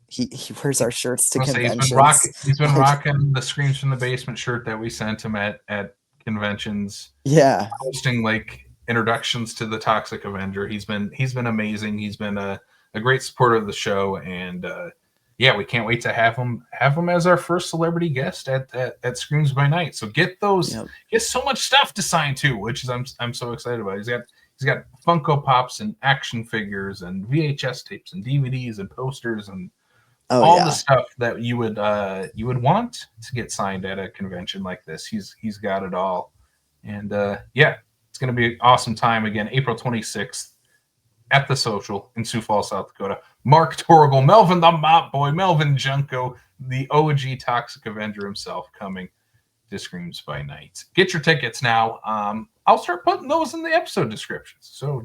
He wears our shirts to conventions. He's been rocking the Screams from the Basement shirt that we sent him at conventions. Yeah. Hosting like introductions to the Toxic Avenger. He's been amazing. He's been a great supporter of the show, and we can't wait to have him as our first celebrity guest at Screams by Night. So get those. Yep. He has so much stuff to sign too, which is I'm so excited about. He's got Funko Pops and action figures and VHS tapes and DVDs and posters and the stuff that you would want to get signed at a convention like this. He's got it all. And it's going to be an awesome time again, April 26th at the Social in Sioux Falls, South Dakota. Mark Torgel, Melvin the Mop Boy, Melvin Junko, the OG Toxic Avenger himself coming to Screams by Night. Get your tickets now. I'll start putting those in the episode descriptions. So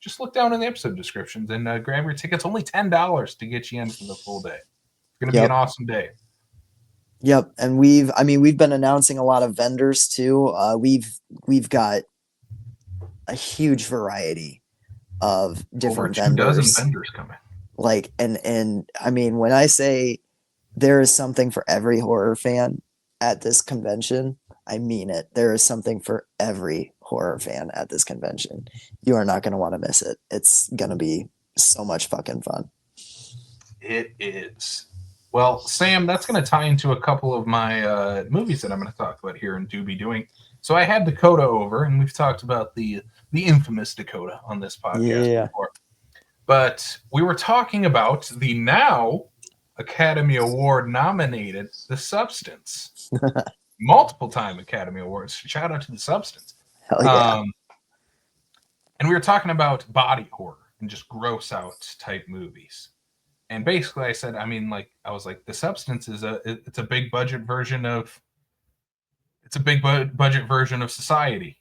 just look down in the episode descriptions and grab your tickets. Only $10 to get you in for the full day. It's going to be an awesome day. Yep, and we've been announcing a lot of vendors too. We've got a huge variety of different vendors. Over 2 dozen vendors coming. Like, and I mean, when I say there is something for every horror fan at this convention, I mean it. There is something for every horror fan at this convention. You are not going to want to miss it. It's going to be so much fucking fun. It is. Well, Sam, that's going to tie into a couple of my movies that I'm going to talk about here and be doing. So I had Dakota over, and we've talked about the infamous Dakota on this podcast before. But we were talking about the now Academy Award nominated The Substance. Multiple time Academy Awards. Shout out to The Substance. Hell yeah. And we were talking about body horror and just gross out type movies. And basically I said, I was like, The Substance is it's a big budget version of Society.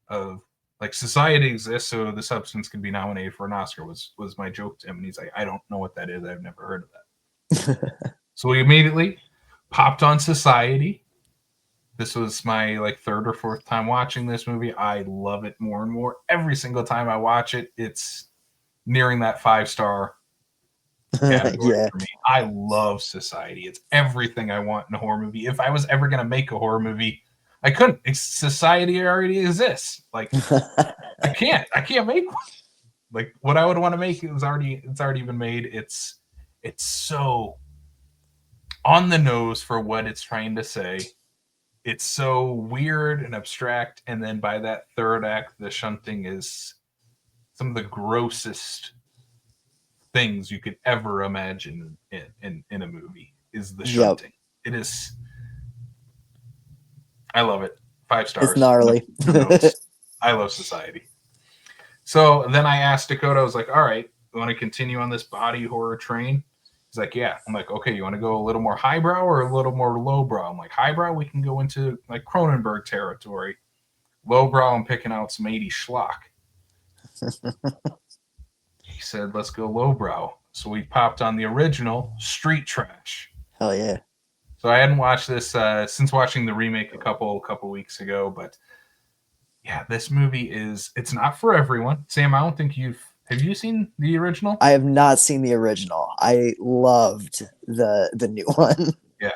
Of like, Society exists, so The Substance could be nominated for an Oscar was my joke to him. And he's like, I don't know what that is. I've never heard of that. So we immediately popped on Society. This was my third or fourth time watching this movie. I love it more and more. Every single time I watch it, it's nearing that 5-star category for me. I love Society. It's everything I want in a horror movie. If I was ever going to make a horror movie, I couldn't. Society already exists. Like, I can't make one. Like, what I would want to make it's already been made. It's so on the nose for what it's trying to say. It's so weird and abstract, and then by that third act, the shunting is some of the grossest things you could ever imagine in a movie is the Yep. shunting. It is. I love it. 5 It's stars. No, gnarly. no notes. I love Society. So then I asked Dakota, I was like, all right, you want to continue on this body horror train? He's like, yeah. I'm like, okay, you want to go a little more highbrow or a little more lowbrow? I'm like, highbrow, we can go into like Cronenberg territory. Lowbrow, I'm picking out some 80s schlock. He said, let's go lowbrow. So we popped on the original Street Trash. Hell yeah. So I hadn't watched this since watching the remake a couple weeks ago, but yeah, this movie it's not for everyone. Sam, I don't think have you seen the original? I have not seen the original. I loved the new one. Yeah.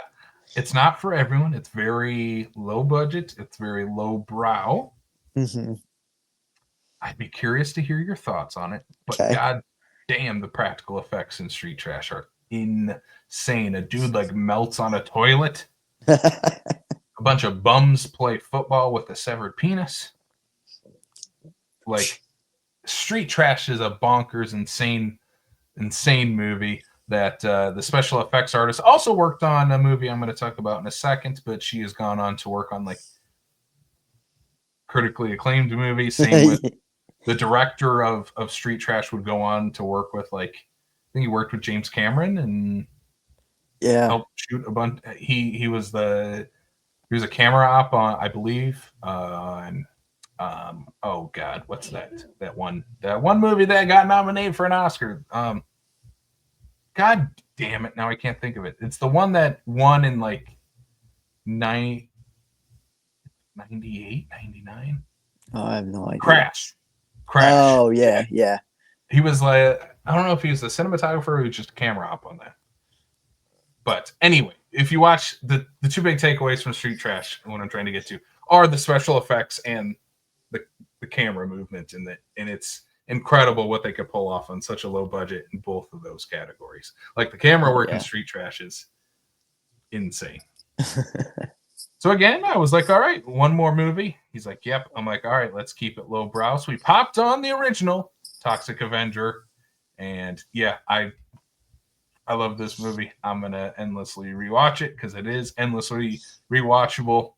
It's not for everyone. It's very low budget. It's very low brow. Mm-hmm. I'd be curious to hear your thoughts on it. But Okay. god damn, the practical effects in Street Trash are insane. A dude like melts on a toilet. A bunch of bums play football with a severed penis. Like, Street Trash is a bonkers, insane movie that the special effects artist also worked on a movie I'm going to talk about in a second, but she has gone on to work on like critically acclaimed movies. Same with the director of Street Trash would go on to work with like, I think he worked with James Cameron and Yeah. helped shoot a bunch. He was a camera op on, I believe, and oh god, what's that one movie that got nominated for an Oscar? God damn it, now I can't think of it. It's the one that won in like 98, 99. Oh, I have no idea. Crash. Oh yeah, yeah. He was like, I don't know if he was the cinematographer or he was just a camera op on that. But anyway, if you watch the two big takeaways from Street Trash, what I'm trying to get to are the special effects and the camera movement in it, and it's incredible what they could pull off on such a low budget in both of those categories. Like the camera work in Street Trash is insane. So again, I was like, all right, one more movie. He's like, yep. I'm like, all right, let's keep it lowbrow. So we popped on the original Toxic Avenger, and yeah, I love this movie. I'm gonna endlessly rewatch it because it is endlessly rewatchable.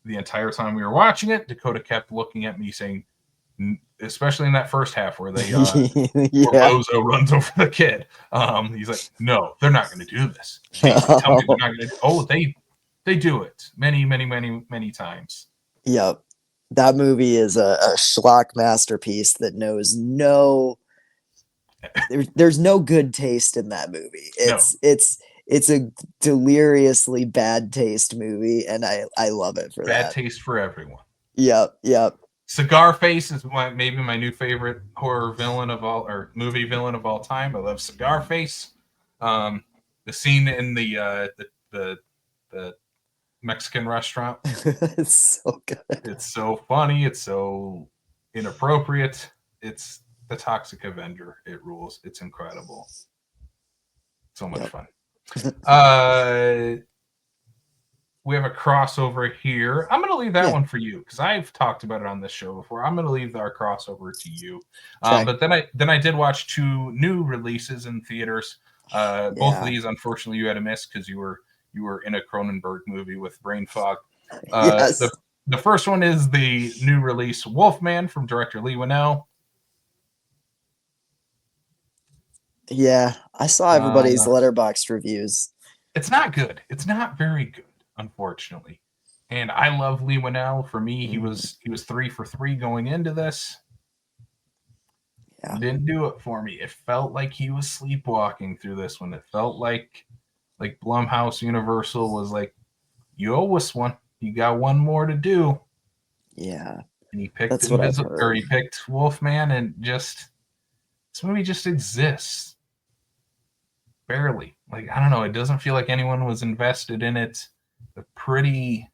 The entire time we were watching it, Dakota kept looking at me saying, especially in that first half where they where Bozo runs over the kid. He's like, no, they're not going to do this. Tell me they're not going to. Oh, they do it many times. Yep. That movie is a schlock masterpiece that knows there's no good taste in that movie. It's a deliriously bad taste movie, and I love it for that. Bad taste for everyone. Yep. Cigar Face is maybe my new favorite horror villain of all, or movie villain of all time. I love Cigar Face. The scene in the Mexican restaurant. It's so good. It's so funny. It's so inappropriate. It's the Toxic Avenger. It rules. It's incredible. So much fun. We have a crossover here. I'm going to leave that one for you because I've talked about it on this show before. I'm going to leave our crossover to you. But then I did watch 2 new releases in theaters. Both of these, unfortunately, you had to miss because you were in a Cronenberg movie with brain fog. Yes. The first one is the new release Wolfman from director Lee Winnell. Yeah, I saw everybody's Letterboxd reviews. It's not good. It's not very good, unfortunately. And I love Lee Winnell. For me, he was 3 for 3 going into this. Yeah. Didn't do it for me. It felt like he was sleepwalking through this one. It felt like Blumhouse Universal was like, you owe us one. You got one more to do. Yeah. And he picked he picked Wolfman, and this movie just exists. Barely. Like, I don't know, it doesn't feel like anyone was invested in it. A pretty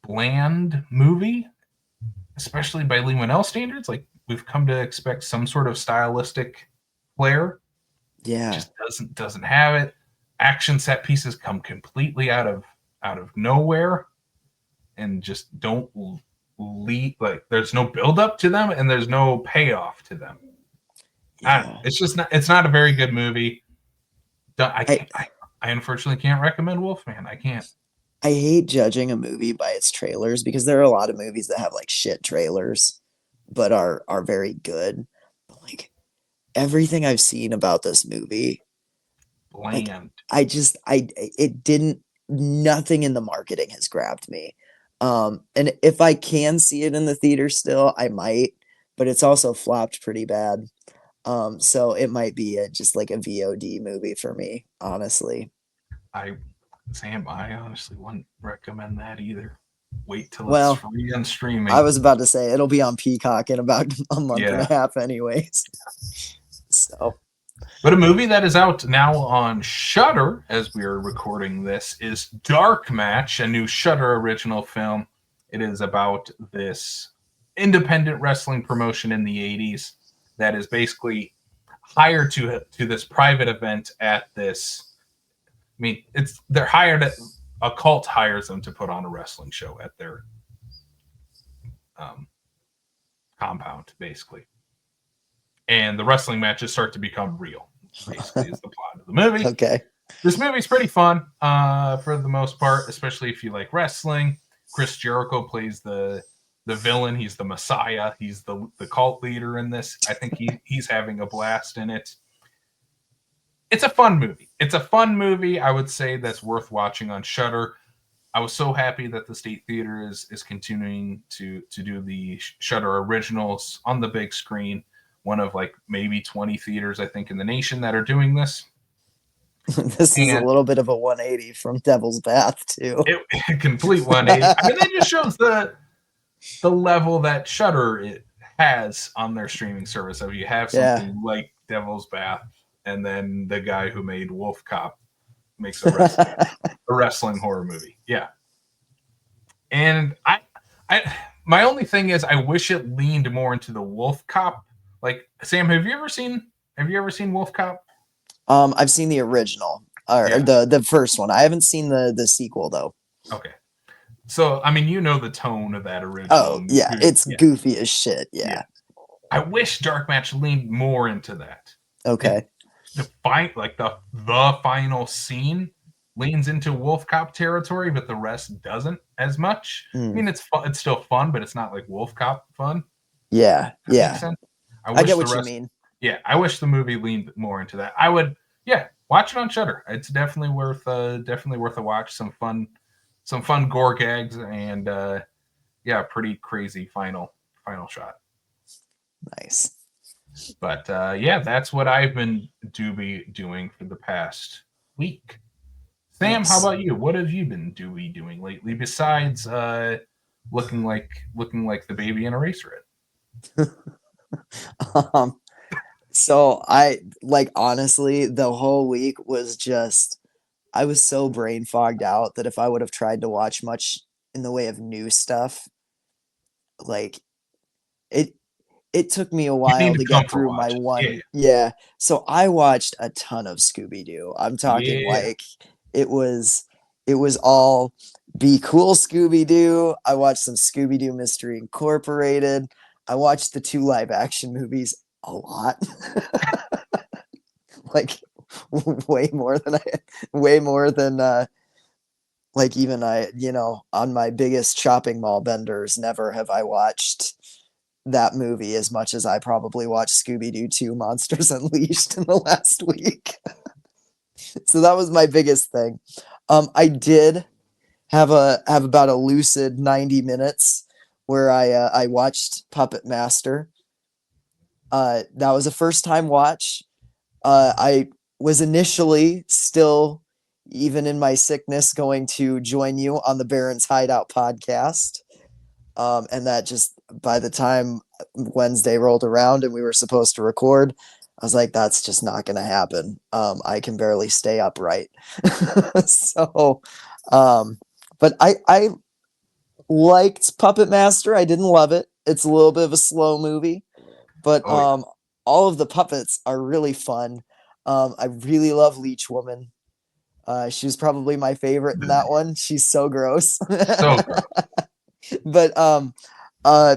bland movie, especially by Lee Winnell standards. Like, we've come to expect some sort of stylistic flair. Yeah. It just doesn't have it. Action set pieces come completely out of nowhere and just don't like there's no build up to them and there's no payoff to them. I don't know. Yeah. It's just not. It's not a very good movie. I I can't. I unfortunately can't recommend Wolfman. I can't. I hate judging a movie by its trailers because there are a lot of movies that have like shit trailers, but are very good. But like everything I've seen about this movie, like Bland. I it didn't nothing in the marketing has grabbed me. And if I can see it in the theater still, I might, but it's also flopped pretty bad. So it might be just like a VOD movie for me, honestly. I Sam. I honestly wouldn't recommend that either. Wait till it's Well, free on I streaming. was about to say it'll be on Peacock in about a month and a Yeah. half, anyways. So But a movie that is out now on Shudder as we are recording this is Dark Match, a new Shudder original film. It is about this independent wrestling promotion in the 80s that is basically hired to this private event at this. I mean, they're hired at a cult hires them to put on a wrestling show at their um, compound, basically. And the wrestling matches start to become real. Basically, is the plot of the movie. okay. This movie's pretty fun for the most part, especially if you like wrestling. Chris Jericho plays the villain. He's the Messiah. He's the cult leader in this. I think he's having a blast in it. It's a fun movie. It's a fun movie. I would say that's worth watching on Shudder. I was so happy that the State Theater is continuing to do the Shudder originals on the big screen. One of like maybe 20 theaters I think in the nation that are doing this. This is a And little bit of a 180 from Devil's Bath too. it complete 180. I mean, that just shows the level that Shudder it has on their streaming service. If you have Yeah. something like Devil's Bath, and then the guy who made Wolf Cop makes a wrestling horror movie. Yeah. And I my only thing is I wish it leaned more into the Wolf Cop. Like Sam, have you ever seen Wolf Cop? I've seen the original or Yeah. the first one. I haven't seen the sequel though. Okay. So I mean, you know the tone of that original Oh yeah, movie. it's Yeah. goofy as shit. Yeah. Yeah. I wish Dark Match leaned more into that. It Okay. the final scene leans into Wolf Cop territory, but the rest doesn't as much. I Mm. mean, it's still fun, but it's not like Wolf Cop fun. Yeah. That makes Yeah. sense. I I wish get the what you rest. mean. Yeah, I wish the movie leaned more into that. I would. Yeah, watch it on Shudder. It's definitely worth a watch. Some fun gore gags and yeah, pretty crazy final shot. Nice. But yeah, that's what I've been doing for the past week. Sam, how Nice. about you? What have you been doing lately besides looking like the baby in Eraserhead? um, so I like honestly, the whole week was just I was so brain fogged out that if I would have tried to watch much in the way of new stuff, like it it took me a You need while to to get comfort through my watch it. Yeah, one. Yeah. So I watched a ton of Scooby Doo. I'm talking yeah. like it was it was all Be Cool Scooby Doo. I watched some Scooby Doo Mystery Incorporated. I watched the two live action movies a lot. Like way more than way more than like even on my biggest shopping mall benders, never have I watched that movie as much as I probably watched Scooby-Doo 2 Monsters Unleashed in the last week. So that was my biggest thing. I did have about a lucid 90 minutes where I watched Puppet Master. That was a first time watch. I was initially still, even in my sickness, going to join you on the Baron's Hideout podcast. And that just by the time Wednesday rolled around and we were supposed to record, I was like, that's just not going to happen. I can barely stay upright. So, but I liked Puppet Master. I didn't love it. It's a little bit of a slow movie, but Oh yeah. all of the puppets are really fun. I really love Leech Woman. She was probably my favorite in that one. She's so gross. So gross. But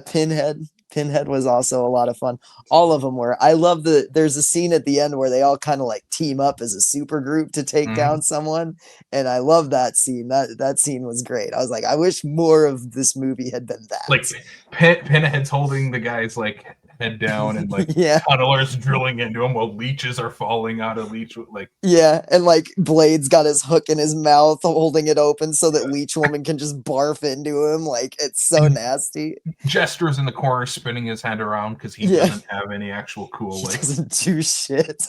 Pinhead. Pinhead was also a lot of fun. All of them were. I love there's a scene at the end where they all kind of like team up as a super group to take Mhm. down someone. And I love that scene. That scene was great. I was like, I wish more of this movie had been Like that. Pinhead's holding the guy's like head down, and like Yeah. tunnelers drilling into him while leeches are falling out of leech. Like Yeah. And like Blade's got his hook in his mouth, holding it open so that Leech Woman can just barf into him. Like it's so and nasty. Jester's in the corner spinning his head around because he Yeah. doesn't have any actual cool He like. doesn't do shit.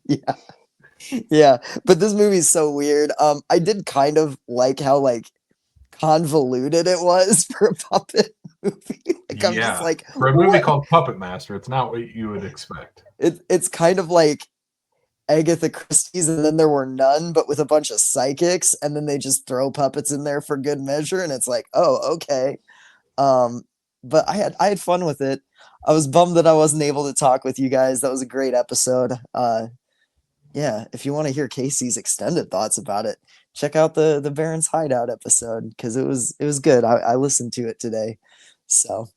Yeah. Yeah. But this movie's so weird. I did kind of like how like convoluted it was for a puppet movie. Like I'm just Yeah, like, for a movie what? called Puppet Master, it's not what you would expect. It's kind of like Agatha Christie's, and then there were none, but with a bunch of psychics, and then they just throw puppets in there for good measure, and it's like, oh, okay. Um, but I had fun with it. I was bummed that I wasn't able to talk with you guys. That was a great episode. Yeah, if you want to hear Casey's extended thoughts about it, check out the Baron's Hideout episode because it was good. I listened to it today. So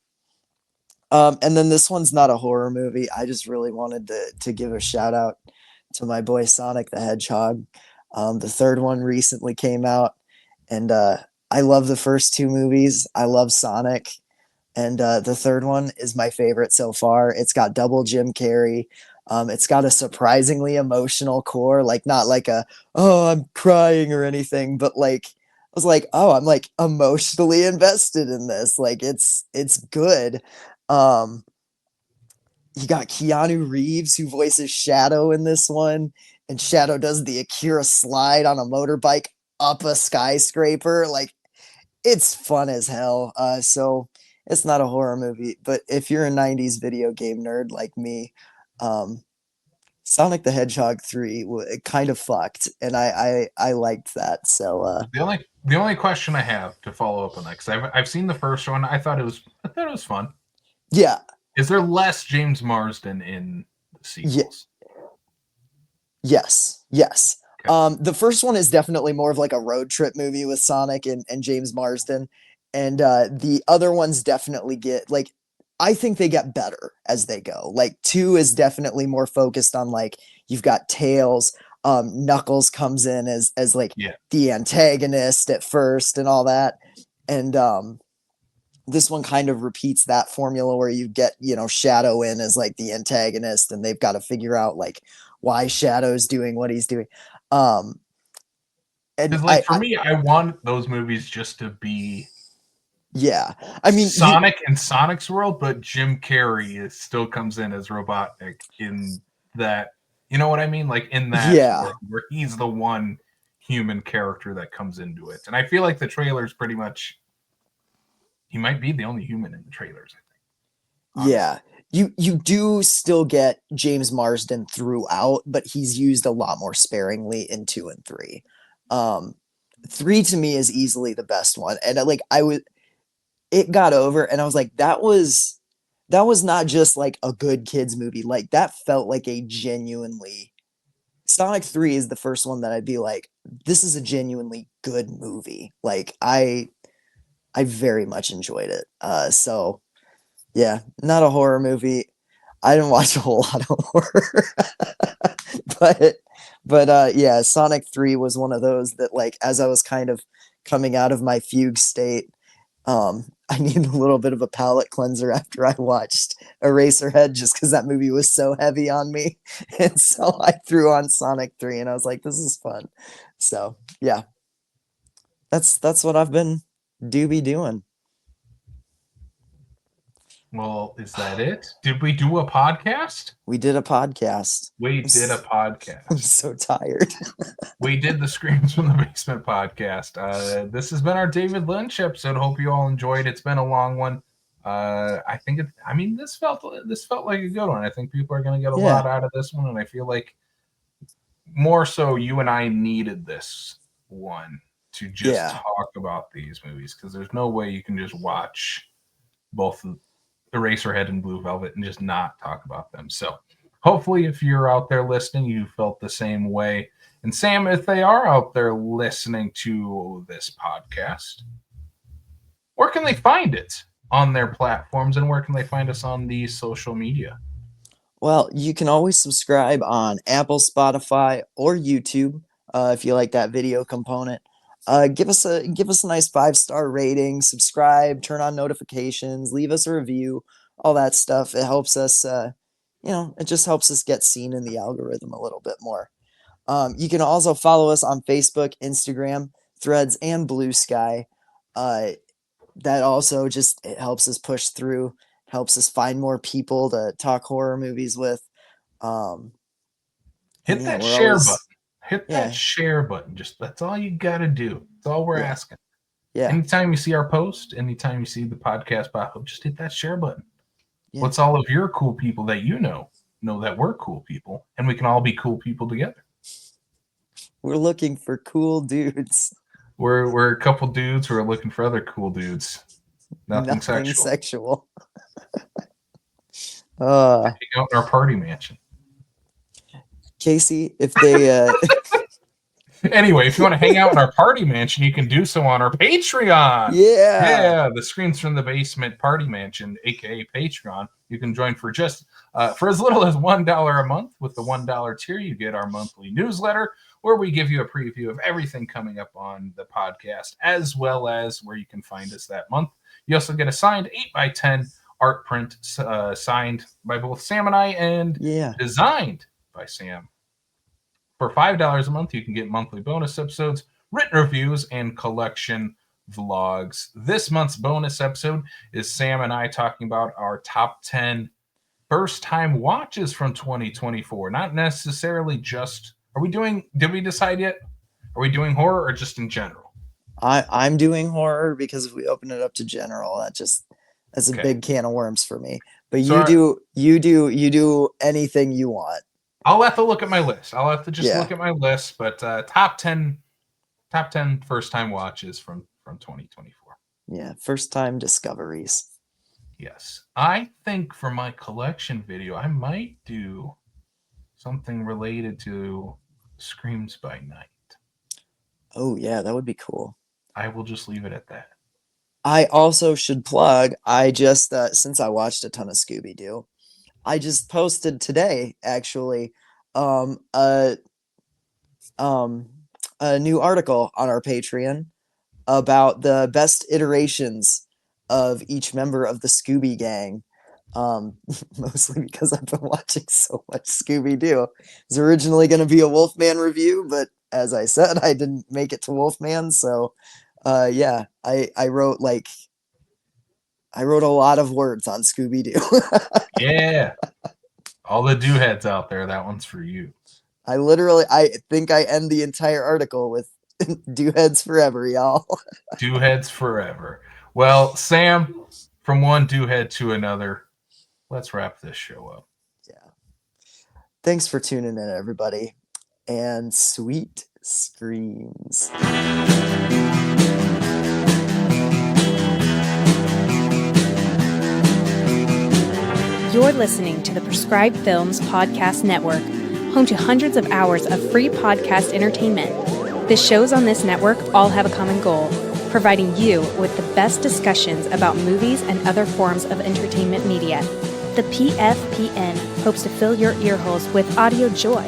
and then this one's not a horror movie. I just really wanted to give a shout out to my boy Sonic the Hedgehog. The third one recently came out, and I love the first two movies. I love Sonic, and the third one is my favorite so far. It's got double Jim Carrey. It's got a surprisingly emotional core, like not like a oh I'm crying or anything, but like I was like oh I'm like emotionally invested in this. Like it's good. Um, you got Keanu Reeves who voices Shadow in this one, and Shadow does the Akira slide on a motorbike up a skyscraper. Like it's fun as hell. So it's not a horror movie, but if you're a '90s video game nerd like me, um, Sonic the Hedgehog 3 it kind of fucked, and I liked that. So The only question I have to follow up on that, because I've seen the first one, I thought it was fun. yeah, Is there less James Marsden in the yeah, sequels? yes, yes. Okay. The first one is definitely more of like a road trip movie with Sonic and James Marsden, and the other ones definitely get like I think they get better as they go. Like two is definitely more focused on like you've got Tails, Knuckles comes in as like Yeah. the antagonist at first and all that, and this one kind of repeats that formula where you get Shadow in as like the antagonist, and they've got to figure out like why Shadow's doing what he's doing. Um, and Because, like, for me, I want those movies just to be yeah, I mean, Sonic in Sonic's world, but Jim Carrey still comes in as Robotnik in that. You know what I mean? Like in that yeah, world where he's the one human character that comes into it, and I feel like the trailers pretty much. He might be the only human in the trailers. I think, honestly. yeah. You do still get James Marsden throughout, but he's used a lot more sparingly in two and three. Um, three to me is easily the best one, and like I was, it got over, and I was like, that was not just like a good kids movie. Like that felt like a genuinely Sonic 3 is the first one that I'd be like, this is a genuinely good movie. Like I very much enjoyed it. So yeah, not a horror movie. I didn't watch a whole lot of horror. but yeah, Sonic 3 was one of those that like as I was kind of coming out of my fugue state, I needed a little bit of a palate cleanser after I watched Eraserhead just because that movie was so heavy on me. And so I threw on Sonic 3 and I was like, this is fun. So yeah, that's what I've been doing. Well, is that it? Did we do a podcast? We did a podcast. We did a I'm podcast. so tired. We did the Screams from the Basement podcast. This has been our David Lynch episode. Hope you all enjoyed. It's been a long one. I think this felt like a good one. I think people are going to get a Yeah. lot out of this one, and I feel like more so you and I needed this one to just Yeah. talk about these movies, because there's no way you can just watch both Eraserhead and Blue Velvet and just not talk about them. So hopefully if you're out there listening, you felt the same way. And Sam, if they are out there listening to this podcast, where can they find it? on their platforms, and where can they find us on the social media? Well, you can always subscribe on Apple, Spotify, or YouTube if you like that video component. Give us a nice 5-star rating, subscribe, turn on notifications, leave us a review, all that stuff. It helps us, it just helps us get seen in the algorithm a little bit more. You can also follow us on Facebook, Instagram, Threads, and Blue Sky. That also just it helps us push through, helps us find more people to talk horror movies with. Um, Hit yeah, that we're share always button. Hit that yeah, share button. Just that's all you got to do. That's all we're yeah, asking. yeah, Anytime you see our post, anytime you see the podcast pop up, just hit that share button. yeah. Let's all of your cool people that you know that we're cool people, and we can all be cool people together. We're looking for cool dudes. We're a couple dudes who are looking for other cool dudes. Nothing Nothing sexual. sexual. Hang out in our party mansion. Casey, if they Anyway, if you want to hang out in our party mansion, you can do so on our Patreon. yeah. Yeah, the Screams from the Basement Party Mansion, aka Patreon. You can join for just for as little as $1 a month. With the $1 tier, you get our monthly newsletter where we give you a preview of everything coming up on the podcast, as well as where you can find us that month. You also get a signed 8x10 art print signed by both Sam and I and Yeah. designed by Sam. For $5 a month, you can get monthly bonus episodes, written reviews, and collection vlogs. This month's bonus episode is Sam and I talking about our top 10 first-time watches from 2024. Not necessarily just... Did we decide yet? Are we doing horror or just in general? I'm doing horror because if we open it up to general, that's a big can of worms for me. But So you do anything you want. I'll have to look at my list. I'll have to just look at my list. But top 10 first-time watches from 2024. Yeah, first-time discoveries. Yes. I think for my collection video, I might do something related to Screams by Night. Oh, yeah, that would be cool. I will just leave it at that. I also should plug, I just, since I watched a ton of Scooby-Doo, I just posted today, actually, a new article on our Patreon about the best iterations of each member of the Scooby Gang. Mostly because I've been watching so much Scooby-Doo. It was originally going to be a Wolfman review, but as I said, I didn't make it to Wolfman. So, yeah, I wrote a lot of words on Scooby-Doo. Yeah. All the do-heads out there, that one's for you. I think I end the entire article with do-heads forever, y'all. Do-heads forever. Well, Sam, from one do-head to another, let's wrap this show up. Yeah. Thanks for tuning in, everybody. And sweet screams. You're listening to the Prescribed Films Podcast Network, home to hundreds of hours of free podcast entertainment. The shows on this network all have a common goal: providing you with the best discussions about movies and other forms of entertainment media. The PFPN hopes to fill your earholes with audio joy.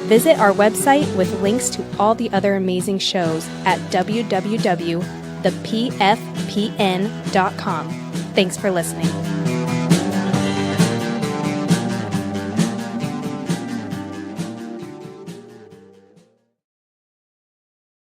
Visit our website with links to all the other amazing shows at www.thepfpn.com. Thanks for listening.